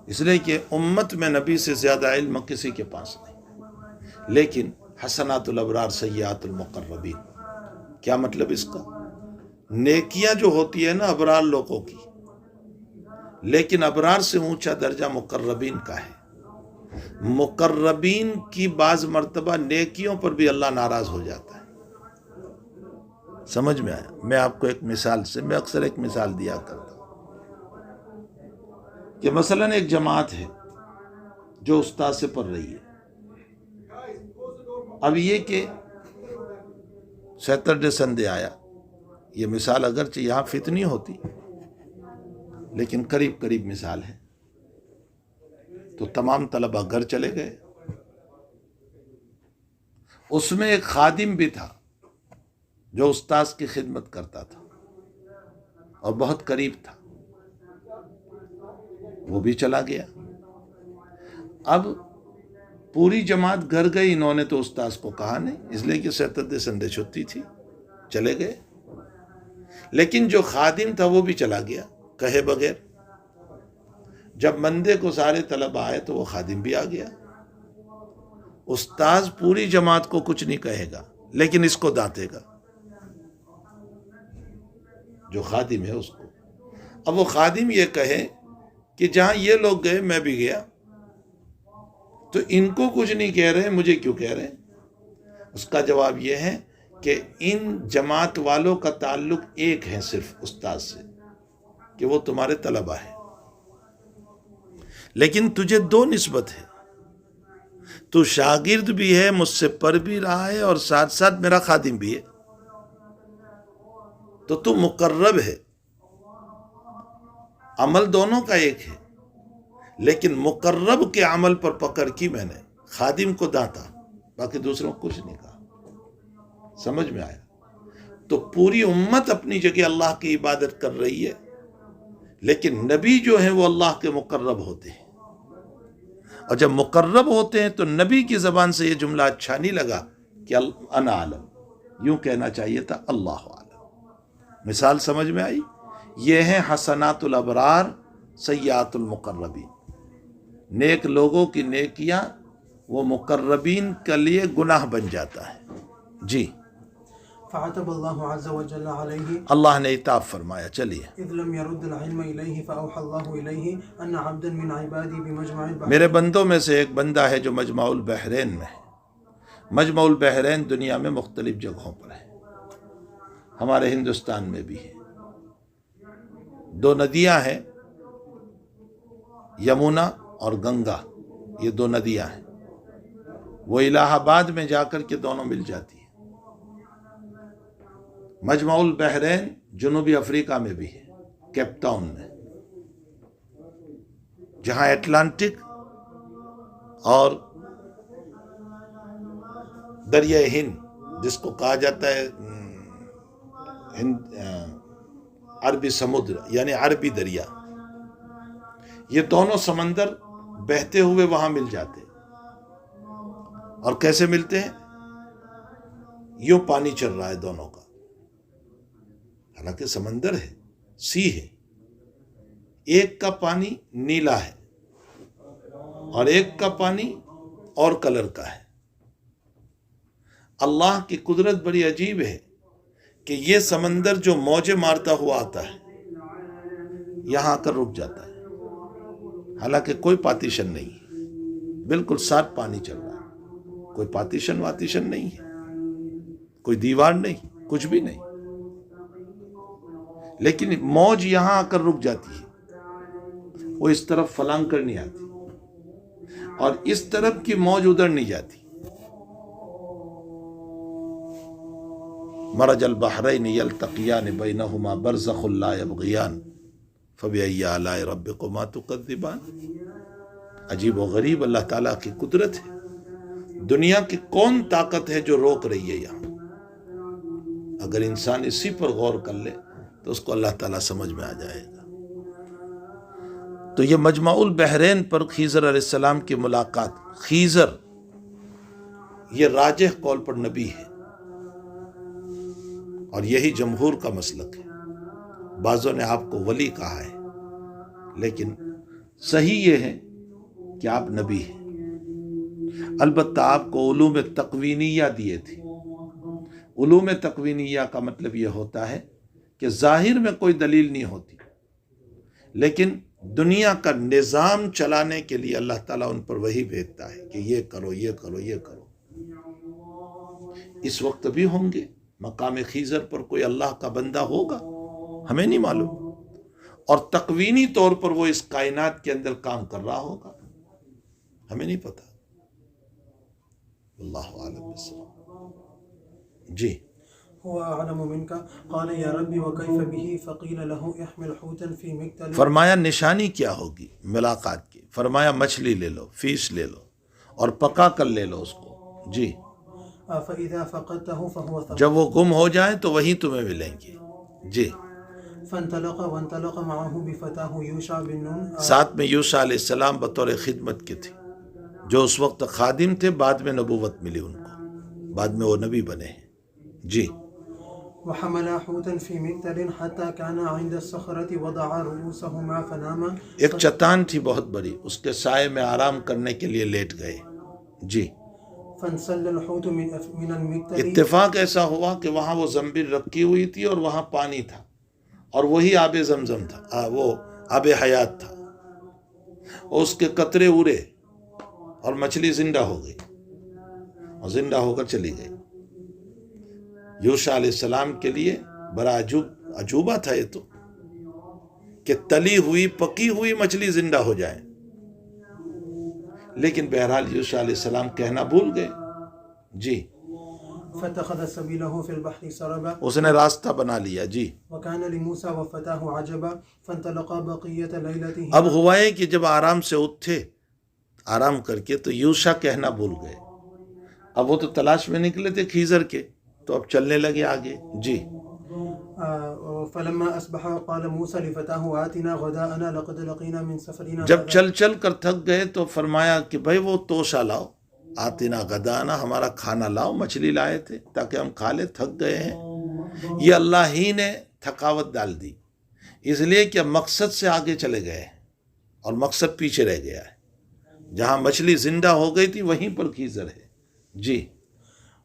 اس لیے کہ امت میں نبی سے زیادہ علم کسی کے پاس نہیں۔ لیکن حسنات الابرار سیئات المقربین، کیا مطلب اس کا؟ نیکیاں جو ہوتی ہے نا ابرار لوگوں کی، لیکن ابرار سے اونچا درجہ مقربین کا ہے۔ مقربین کی بعض مرتبہ نیکیوں پر بھی اللہ ناراض ہو جاتا ہے۔ سمجھ میں آیا؟ میں آپ کو ایک مثال سے، میں اکثر ایک مثال دیا کرتا ہوں کہ مثلا ایک جماعت ہے جو استاد سے پڑھ رہی ہے۔ اب یہ کہ سیٹرڈے سنڈے آیا، یہ مثال اگرچہ یہاں فٹ نہیں ہوتی لیکن قریب قریب مثال ہے، تو تمام طلبہ گھر چلے گئے۔ اس میں ایک خادم بھی تھا جو استاد کی خدمت کرتا تھا اور بہت قریب تھا، وہ بھی چلا گیا۔ اب پوری جماعت گھر گئی، انہوں نے تو استاد کو کہا نہیں، اس لیے کہ سیٹرڈے سنڈے چھٹی تھی، چلے گئے۔ لیکن جو خادم تھا وہ بھی چلا گیا کہے بغیر۔ جب مندے کو سارے طلبہ آئے تو وہ خادم بھی آ گیا۔ استاذ پوری جماعت کو کچھ نہیں کہے گا لیکن اس کو ڈانٹے گا، جو خادم ہے اس کو۔ اب وہ خادم یہ کہے کہ جہاں یہ لوگ گئے میں بھی گیا، تو ان کو کچھ نہیں کہہ رہے، مجھے کیوں کہہ رہے؟ اس کا جواب یہ ہے کہ ان جماعت والوں کا تعلق ایک ہے صرف استاد سے، کہ وہ تمہارے طلبہ ہیں، لیکن تجھے دو نسبت ہے، تو شاگرد بھی ہے، مجھ سے پڑھ بھی رہا ہے، اور ساتھ ساتھ میرا خادم بھی ہے، تو مقرب ہے۔ عمل دونوں کا ایک ہے، لیکن مقرب کے عمل پر پکڑ کی میں نے، خادم کو ڈانٹا، باقی دوسروں کو کچھ نہیں کہا۔ سمجھ میں آیا؟ تو پوری امت اپنی جگہ اللہ کی عبادت کر رہی ہے، لیکن نبی جو ہیں وہ اللہ کے مقرب ہوتے ہیں، اور جب مقرب ہوتے ہیں تو نبی کی زبان سے یہ جملہ اچھا نہیں لگا کہ انا عالم، یوں کہنا چاہیے تھا اللہ عالم۔ مثال سمجھ میں آئی؟ یہ ہیں حسنات الابرار سیئات المقربین، نیک لوگوں کی نیکیاں وہ مقربین کے لیے گناہ بن جاتا ہے۔ جی، فعتب اللہ عز وجل علیہ اللہ نے عتاب فرمایا۔ چلیے، اذ لم يرد العلم الیہ فاوحى اللہ الیہ ان عبدا من عبادی بمجمع البحر۔ میرے بندوں میں سے ایک بندہ ہے جو مجمع البحرین میں ہے۔ مجمع البحرین دنیا میں مختلف جگہوں پر ہے، ہمارے ہندوستان میں بھی ہے۔ دو ندیاں ہیں، یمنا اور گنگا، یہ دو ندیاں ہیں، وہ الہ آباد میں جا کر کے دونوں مل جاتی ہیں۔ مجمع البحرین جنوبی افریقہ میں بھی ہے، کیپ ٹاؤن میں، جہاں اٹلانٹک اور دریائے ہند، جس کو کہا جاتا ہے عربی سمندر یعنی عربی دریا، یہ دونوں سمندر بہتے ہوئے وہاں مل جاتے ہیں۔ اور کیسے ملتے ہیں؟ یوں پانی چل رہا ہے دونوں کا، حالانکہ سمندر ہے، سی ہے، ایک کا پانی نیلا ہے اور ایک کا پانی اور کلر کا ہے۔ اللہ کی قدرت بڑی عجیب ہے کہ یہ سمندر جو موجیں مارتا ہوا آتا ہے، یہاں آ کر رک جاتا ہے، حالانکہ کوئی پارٹیشن نہیں ہے، بالکل ساتھ پانی چل رہا ہے، کوئی پارٹیشن وارٹیشن نہیں ہے، کوئی دیوار نہیں، کچھ بھی نہیں، لیکن موج یہاں آ کر رک جاتی ہے، وہ اس طرف فلانگ کر نہیں آتی، اور اس طرف کی موج ادھر نہیں جاتی۔ مرج البحرین یلتقیان بینہما برزخ لا یبغیان فبأی آلاء ربکما تکذبان۔ عجیب و غریب اللہ تعالیٰ کی قدرت ہے، دنیا کی کون طاقت ہے جو روک رہی ہے یہاں؟ اگر انسان اسی پر غور کر لے تو اس کو اللہ تعالیٰ سمجھ میں آ جائے گا۔ تو یہ مجمع البحرین پر خضر علیہ السلام کی ملاقات، خضر یہ راجح قول پر نبی ہے، اور یہی جمہور کا مسلک ہے۔ بعضوں نے آپ کو ولی کہا ہے، لیکن صحیح یہ ہے کہ آپ نبی ہیں۔ البتہ آپ کو علوم تکوینیہ دیے تھے۔ علوم تکوینیہ کا مطلب یہ ہوتا ہے کہ ظاہر میں کوئی دلیل نہیں ہوتی، لیکن دنیا کا نظام چلانے کے لیے اللہ تعالیٰ ان پر وحی بھیجتا ہے کہ یہ کرو، یہ کرو، یہ کرو۔ اس وقت بھی ہوں گے مقام خضر پر کوئی اللہ کا بندہ ہوگا، ہمیں نہیں معلوم، اور تکوینی طور پر وہ اس کائنات کے اندر کام کر رہا ہوگا، ہمیں نہیں پتا۔ اللہ عالم بالصواب۔ جی، هو اعلم منك قال يا ربي وكيف به فقيل له احمل حوتا في مكتل۔ فرمایا نشانی کیا ہوگی ملاقات کی؟ فرمایا مچھلی لے لو، فیس لے لو اور پکا کر لے لو اس کو۔ جی، فاذا فقدته فهو ثقيل۔ جب وہ گم ہو جائیں تو وہی تمہیں ملیں گے۔ جی، فانطلق وانطلق معه بفتاه يوشع بن نون۔ ساتھ میں یوشع علیہ السلام بطور خدمت کے تھے، جو اس وقت خادم تھے، بعد میں نبوت ملی ان کو، بعد میں وہ نبی بنے ہیں۔ جی، وحمل حوتا في مكتل حتى كان عند الصخرة وضع رؤوسهما فنام۔ ایک چٹان تھی بہت بڑی، اس کے سائے میں آرام کرنے کے لیے لیٹ گئے۔ جی، فانسل الحوت من المكتل۔ اتفاق ایسا ہوا کہ وہاں وہ زنبیل رکھی ہوئی تھی اور وہاں پانی تھا، اور وہی آب زمزم تھا، وہ آب حیات تھا، اور اس کے قطرے اڑے اور مچھلی زندہ ہو گئی، اور زندہ ہو کر چلی گئی۔ یوشع علیہ السلام کے لیے بڑا عجوبہ تھا یہ تو، کہ تلی ہوئی پکی ہوئی مچھلی زندہ ہو جائے، لیکن بہرحال یوشع علیہ السلام کہنا بھول گئے۔ جی، فاتخذ سبيله في البحر سربا۔ اس نے راستہ بنا لیا۔ جی، وكان لموسى وفتاه عجبا فانطلقا بقية ليلته۔ اب ہوا ہے کہ جب آرام سے اٹھے آرام کر کے تو یوشع کہنا بھول گئے، اب وہ تو تلاش میں نکلے تھے خضر کے، تو اب چلنے لگے آگے۔ جی، فلما أصبح قال موسى لفتاه آتنا غداءنا لقد لقينا من سفرنا جب هذا. چل چل کر تھک گئے تو فرمایا کہ بھائی وہ توشہ لاؤ، آتنا غدانا، ہمارا کھانا لاؤ، مچھلی لائے تھے تاکہ ہم کھا لیں، تھک گئے ہیں۔ یہ اللہ ہی نے تھکاوٹ ڈال دی، اس لیے کہ مقصد سے آگے چلے گئے اور مقصد پیچھے رہ گیا ہے۔ جہاں مچھلی زندہ ہو گئی تھی وہیں پر خیزر ہے۔ جی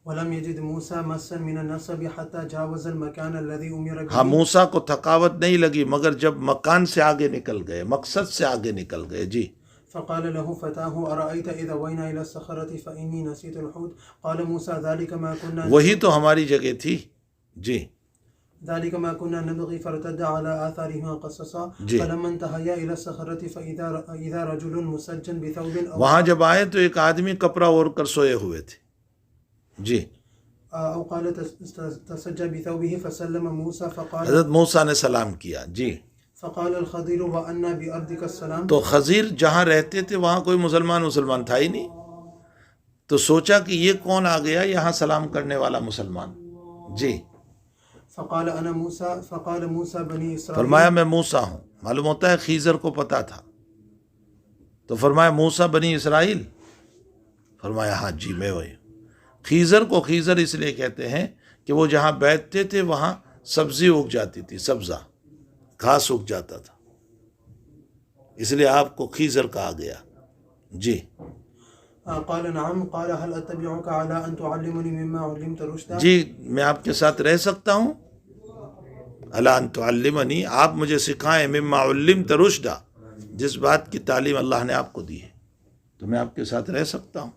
ولم يجد موسى مسا من النصب حتى جاوز المكان الذي أمر به. ہاں، موسیٰ کو تھکاوٹ نہیں لگی مگر جب مکان سے آگے نکل گئے، مقصد سے آگے نکل گئے۔ جی فقال له فتاه أرأيت إذا وينا إلى الصخرة فإني نسيت الحوت قال موسى ذلك ما كنا وہی تو ہماری جگہ تھی۔ جی ذلك ما كنا نبغي فارتد على آثارهما قصصا. جی۔ فلما انتهيا إلى الصخرة فإذا رجل مسجن بثوب وہاں جب آئے تو ایک آدمی کپڑا اوڑھ کر سوئے ہوئے تھے۔ جی أو قال تسجى بثوبه فسلم موسى فقال حضرت موسیٰ نے سلام کیا۔ جی فقال الخضر وأنا بأرضك السلام. تو خضر جہاں رہتے تھے وہاں کوئی مسلمان تھا ہی نہیں، تو سوچا کہ یہ کون آ گیا یہاں سلام کرنے والا مسلمان۔ جی فقال أنا موسى فقال موسى بني إسرائيل. فرمایا میں موسیٰ ہوں۔ معلوم ہوتا ہے خیزر کو پتا تھا، تو فرمایا موسیٰ بنی اسرائیل؟ فرمایا ہاں جی میں وہی ہوں۔ خیزر کو خیزر اس لیے کہتے ہیں کہ وہ جہاں بیٹھتے تھے وہاں سبزی اگ جاتی تھی، سبزہ گھاس اگ جاتا تھا، اس لیے آپ کو خیزر کہا گیا۔ جی قال نعم. قال هل أتبعك على أن تعلمني مما علمت رشدا. جی میں آپ کے ساتھ رہ سکتا ہوں؟ الا ان تعلمنی، آپ مجھے سکھائیں، مما علمت رشدا، جس بات کی تعلیم اللہ نے آپ کو دی ہے تو میں آپ کے ساتھ رہ سکتا ہوں۔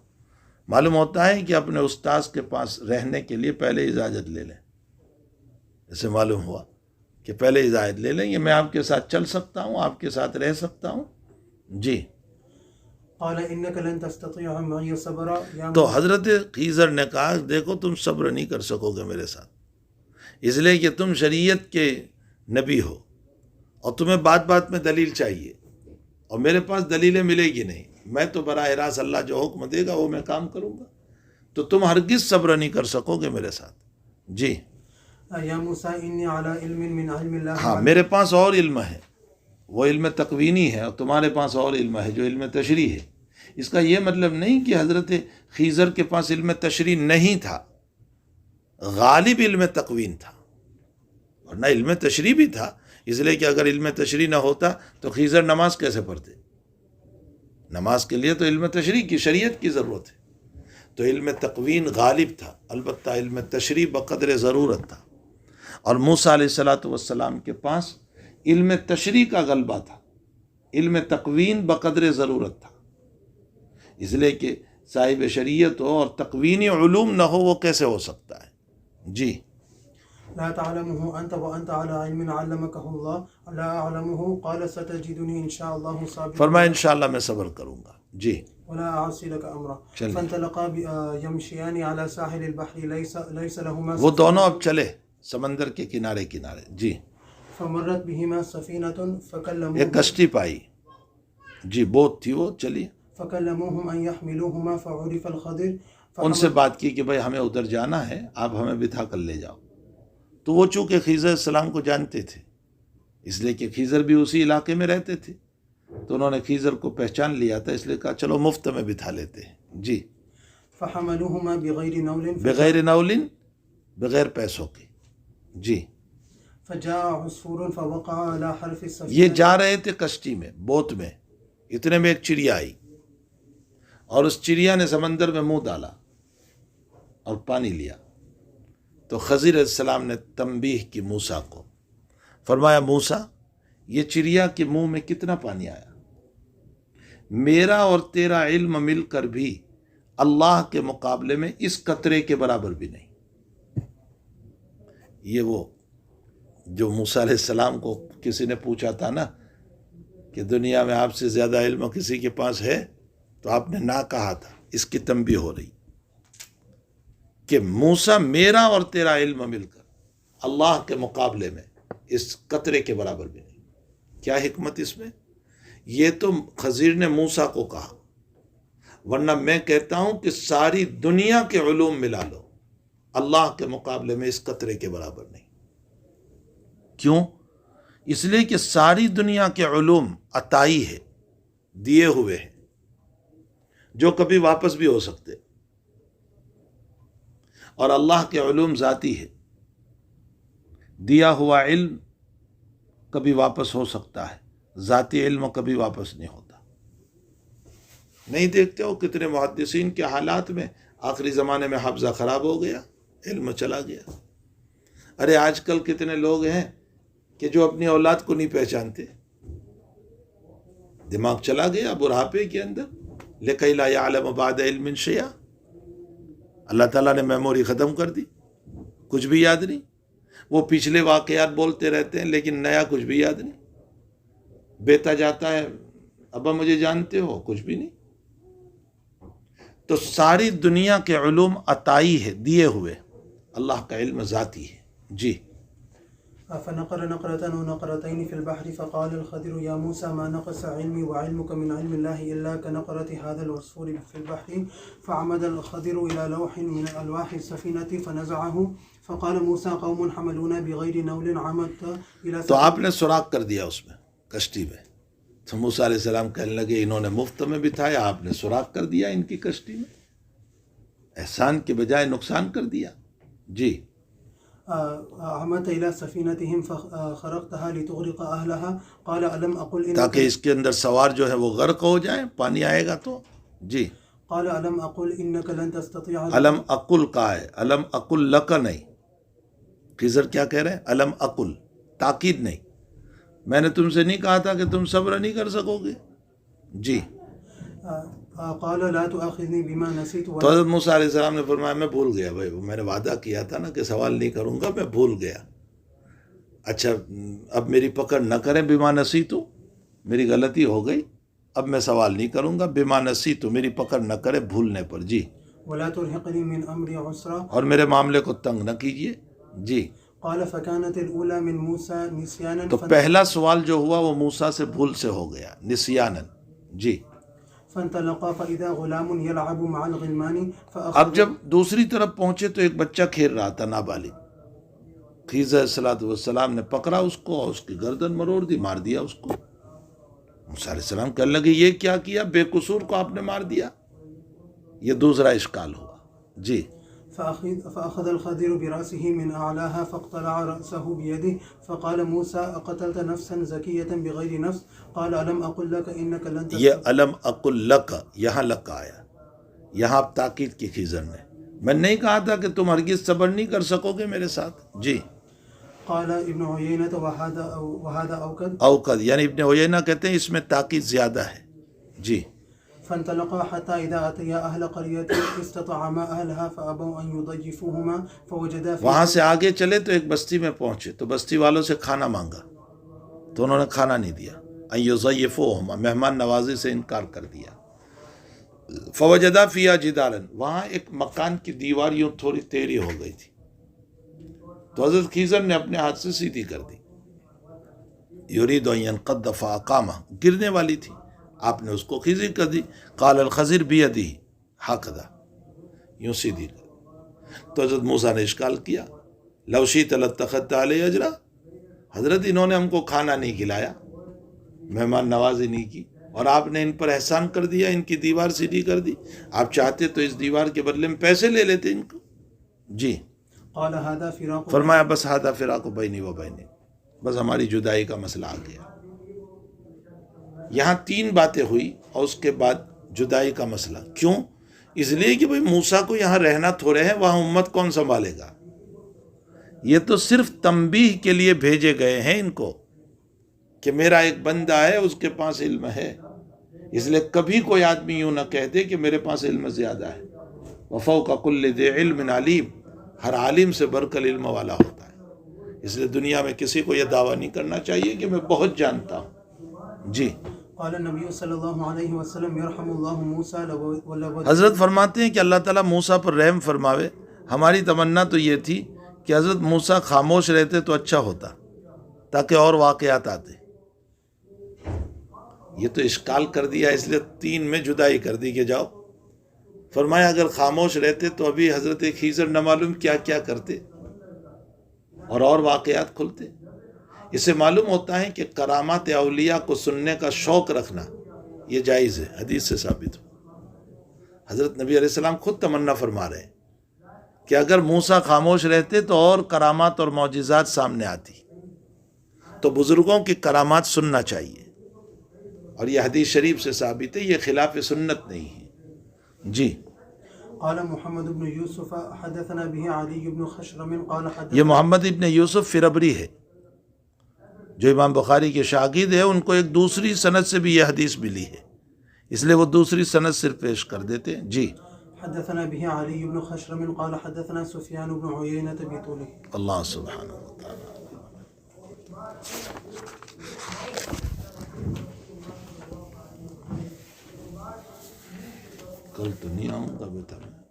معلوم ہوتا ہے کہ اپنے استاذ کے پاس رہنے کے لیے پہلے اجازت لے لیں، اسے معلوم ہوا کہ پہلے اجازت لے لیں کہ میں آپ کے ساتھ چل سکتا ہوں، آپ کے ساتھ رہ سکتا ہوں۔ جی قال إنك لن تستطيع معي صبرا. تو حضرت خیزر نے کہا دیکھو تم صبر نہیں کر سکو گے میرے ساتھ، اس لیے کہ تم شریعت کے نبی ہو اور تمہیں بات بات میں دلیل چاہیے، اور میرے پاس دلیلیں ملے گی نہیں، میں تو براہ راست اللہ جو حکم دے گا وہ میں کام کروں گا، تو تم ہرگز صبر نہیں کر سکو گے میرے ساتھ۔ جی یا موسیٰ انی علی علم من علم اللہ. ہاں میرے پاس اور علم ہے، وہ علم تکوینی ہے، اور تمہارے پاس اور علم ہے جو علم تشریح ہے۔ اس کا یہ مطلب نہیں کہ حضرت خیزر کے پاس علم تشریح نہیں تھا، غالب علم تکوین تھا، ورنہ علم تشریح بھی تھا، اس لیے کہ اگر علم تشریح نہ ہوتا تو خیزر نماز کیسے پڑھتے؟ نماز کے لیے تو علم تشریح کی، شریعت کی ضرورت ہے، تو علم تکوین غالب تھا، البتہ علم تشریح بقدر ضرورت تھا۔ اور موسیٰ علیہ السلام کے پاس علم تشریح کا غلبہ تھا، علم تکوین بقدر ضرورت تھا، اس لیے کہ صاحب شریعت ہو اور تکوینی علوم نہ ہو وہ کیسے ہو سکتا ہے؟ جی لا تعلمه أنت وأنت على علم علمكه الله لا أعلمه. قال ستجدني إن شاء الله صابرا. فرمایا انشاءاللہ میں صبر کروں گا۔ جی ولا أعصي لك أمرا. چلیے۔ فانطلقا يمشيان على ساحل البحر ليس لهما وہ دونوں اب چلے سمندر کے کنارے کنارے۔ جی فمرت بهما سفينة ایک فكلموهم کشتی پائی، جی بوت تھی وہ، چلی فكلموهم أن يحملوهما فعرف الخضر. ان سے بات کی کہ بھائی ہمیں ادھر جانا ہے، آپ ہمیں بٹھا کر لے جاؤ۔ تو وہ چونکہ خضر السلام کو جانتے تھے، اس لیے کہ خضر بھی اسی علاقے میں رہتے تھے، تو انہوں نے خضر کو پہچان لیا تھا، اس لیے کہا چلو مفت میں بٹھا لیتے ہیں۔ جی فحملوهما بغير نول بغیر نولن، بغیر پیسوں کے۔ جی فجاء عصفور فوقع على حرف یہ السفينة. جا رہے تھے کشتی میں، بوت میں، اتنے میں ایک چڑیا آئی، اور اس چڑیا نے سمندر میں منہ ڈالا اور پانی لیا، تو خضر علیہ السلام نے تنبیہ کی موسیٰ کو، فرمایا موسیٰ یہ چڑیا کے منہ میں کتنا پانی آیا، میرا اور تیرا علم مل کر بھی اللہ کے مقابلے میں اس قطرے کے برابر بھی نہیں۔ یہ وہ جو موسیٰ علیہ السلام کو کسی نے پوچھا تھا نا کہ دنیا میں آپ سے زیادہ علم کسی کے پاس ہے، تو آپ نے نہ کہا تھا، اس کی تنبیہ ہو رہی کہ موسیٰ میرا اور تیرا علم مل کر اللہ کے مقابلے میں اس قطرے کے برابر بھی نہیں۔ کیا حکمت اس میں؟ یہ تو خضر نے موسیٰ کو کہا، ورنہ میں کہتا ہوں کہ ساری دنیا کے علوم ملا لو، اللہ کے مقابلے میں اس قطرے کے برابر نہیں۔ کیوں؟ اس لیے کہ ساری دنیا کے علوم عطائی ہے، دیے ہوئے ہیں، جو کبھی واپس بھی ہو سکتے، اور اللہ کے علوم ذاتی ہے، دیا ہوا علم کبھی واپس ہو سکتا ہے، ذاتی علم کبھی واپس نہیں ہوتا۔ نہیں دیکھتے ہو کتنے محدثین کے حالات میں آخری زمانے میں حافظہ خراب ہو گیا، علم چلا گیا۔ ارے آج کل کتنے لوگ ہیں کہ جو اپنی اولاد کو نہیں پہچانتے، دماغ چلا گیا بڑھاپے کے اندر، لکئی لا یعلم بعد علم شیئا، اللہ تعالیٰ نے میموری ختم کر دی، کچھ بھی یاد نہیں، وہ پچھلے واقعات بولتے رہتے ہیں لیکن نیا کچھ بھی یاد نہیں، بیٹا جاتا ہے ابا مجھے جانتے ہو، کچھ بھی نہیں۔ تو ساری دنیا کے علوم عطائی ہے، دیے ہوئے، اللہ کا علم ذاتی ہے۔ جی فنقر نقرة أو نقرتين في البحر فقال الخضر يا موسى ما نقص علمي وعلمك من علم الله إلا كنقرة هذا العصفور في البحر فعمد الخضر إلى لوح من ألواح السفينة فنزعه فقال موسى قوم حملونا بغير نول عمدت إلى تو آپ نے سوراخ کر دیا اس میں، کشتی میں، تو موسیٰ علیہ السلام کہنے لگے انہوں نے مفت میں بٹھایا، آپ نے سوراخ کر دیا ان کی کشتی میں، احسان کے بجائے نقصان کر دیا۔ جی عمدت إلى سفينتهم فخرقتها لتغرق أهلها قال ألم أقل إنك تاکہ اس کے اندر سوار جو ہے وہ غرق ہو جائیں، پانی آئے گا تو۔ جی قال ألم أقل إنك لن تستطيع علم اقل کا ہے، علم اقل لک نہیں۔ خضر کیا کہہ رہے ہیں؟ علم اقل، تاکید نہیں، میں نے تم سے نہیں کہا تھا کہ تم صبر نہیں کر سکو گے؟ جی قال لا تؤاخذني بما نسيت تو حضرت موسیٰ علیہ السلام نے فرمایا میں بھول گیا بھائی، وہ میں نے وعدہ کیا تھا نا کہ سوال نہیں کروں گا، میں بھول گیا۔ اچھا اب میری پکڑ نہ کریں، بما نسیتو، میری غلطی ہو گئی، اب میں سوال نہیں کروں گا، بما نسیتو، میری پکڑ نہ کرے بھولنے پر۔ جی ولا ترهقني من أمري عسرا اور میرے معاملے کو تنگ نہ کیجیے۔ جی قال فكانت الأولى من موسى نسيانا تو پہلا سوال جو ہوا وہ موسیٰ سے بھول سے ہو گیا، نسیانن۔ جی فانطلقا فإذا غلام يلعب مع الغلمان اب جب دوسری طرف پہنچے تو ایک بچہ کھیل رہا تھا نابالغ، خضر علیہ السلام نے پکڑا اس کو اور اس کی گردن مروڑ دی، مار دیا اس کو۔ موسیٰ علیہ السلام کہنے لگے یہ کیا کیا، بے قصور کو آپ نے مار دیا۔ یہ دوسرا اشکال ہوا۔ جی فأخذ الخضر برأسه من أعلاها فاقتلع رأسه بيده فقال موسى أقتلت نفسا زكية بغير نفس قال ألم أقل لك إنك لن تستطيع یہ علم اقل لک، یہاں لک آیا، یہاں اب تاکید کی خضر نے، میں نہیں کہا تھا کہ تم ہرگز صبر نہیں کر سکو گے میرے ساتھ؟ جی قال ابن عيينة وهذا أوكد اوقد یعنی ابن عیینہ کہتے ہیں اس میں تاکید زیادہ ہے۔ جی فانطلقا حتى إذا أتيا أهل قرية استطعما أهلها فأبوا أن يضيفوهما فوجدا فيها وہاں سے آگے چلے تو ایک بستی میں پہنچے تو بستی والوں سے کھانا مانگا تو انہوں نے کھانا نہیں دیا، ان یضیفوہما، مہمان نوازی سے انکار کر دیا۔ فوجدا فیہا جدارا، وہاں ایک مکان کی دیوار یوں تھوڑی ٹیڑھی ہو گئی تھی تو حضرت خضر نے اپنے ہاتھ سے سیدھی کر دی، یرید ان ینقض فاقامہ، گرنے والی تھی، آپ نے اس کو خضر کر دی۔ قال الخضر بیدہ ہکذا، یوں سیدھی کر۔ تو حضرت موسیٰ نے اشکال کیا، لو شئت لاتخذت علیہ اجرا، حضرت انہوں نے ہم کو کھانا نہیں کھلایا، مہمان نوازی نہیں کی، اور آپ نے ان پر احسان کر دیا، ان کی دیوار سیدھی کر دی، آپ چاہتے تو اس دیوار کے بدلے میں پیسے لے لیتے ان کو۔ جی قال هذا فراق فرمایا بس ھذا فراق بینی و بینک، بس ہماری جدائی کا مسئلہ آ گیا۔ یہاں تین باتیں ہوئی اور اس کے بعد جدائی کا مسئلہ۔ کیوں؟ اس لیے کہ بھئی موسیٰ کو یہاں رہنا تھوڑے ہیں، وہاں امت کون سنبھالے گا؟ یہ تو صرف تنبیہ کے لیے بھیجے گئے ہیں ان کو کہ میرا ایک بندہ ہے اس کے پاس علم ہے، اس لیے کبھی کوئی آدمی یوں نہ کہہ دے کہ میرے پاس علم زیادہ ہے۔ وفوق کل ذی علم علیم، ہر عالم سے بڑھ کر علم والا ہوتا ہے، اس لیے دنیا میں کسی کو یہ دعویٰ نہیں کرنا چاہیے کہ میں بہت جانتا ہوں۔ جی قال النبي صلى الله عليه وسلم يرحم الله موسى لو حضرت فرماتے ہیں کہ اللہ تعالیٰ موسیٰ پر رحم فرماوے، ہماری تمنا تو یہ تھی کہ حضرت موسیٰ خاموش رہتے تو اچھا ہوتا تاکہ اور واقعات آتے، یہ تو اشکال کر دیا، اس لیے تین میں جدائی کر دی کہ جاؤ۔ فرمایا اگر خاموش رہتے تو ابھی حضرت خضر نہ معلوم کیا کیا کرتے اور واقعات کھلتے۔ اس سے معلوم ہوتا ہے کہ کرامات اولیاء کو سننے کا شوق رکھنا یہ جائز ہے، حدیث سے ثابت ہو۔ حضرت نبی علیہ السلام خود تمنا فرما رہے ہیں کہ اگر موسیٰ خاموش رہتے تو اور کرامات اور معجزات سامنے آتی، تو بزرگوں کی کرامات سننا چاہیے، اور یہ حدیث شریف سے ثابت ہے، یہ خلاف سنت نہیں ہے۔ جی، قال محمد بن يوسف حدثنا به علي بن خشرم قال یہ حدثنا محمد ابن یوسف فربری ہے جو امام بخاری کے شاگرد ہے، ان کو ایک دوسری سند سے بھی یہ حدیث ملی ہے، اس لیے وہ دوسری سند صرف پیش کر دیتے ہیں۔ جی، حدثنا به علي بن خشرم قال حدثنا سفيان بن عيينة بطوله. اللہ سبحانہ وتعالی۔ کل تو نہیں آؤں گا بیٹا میں۔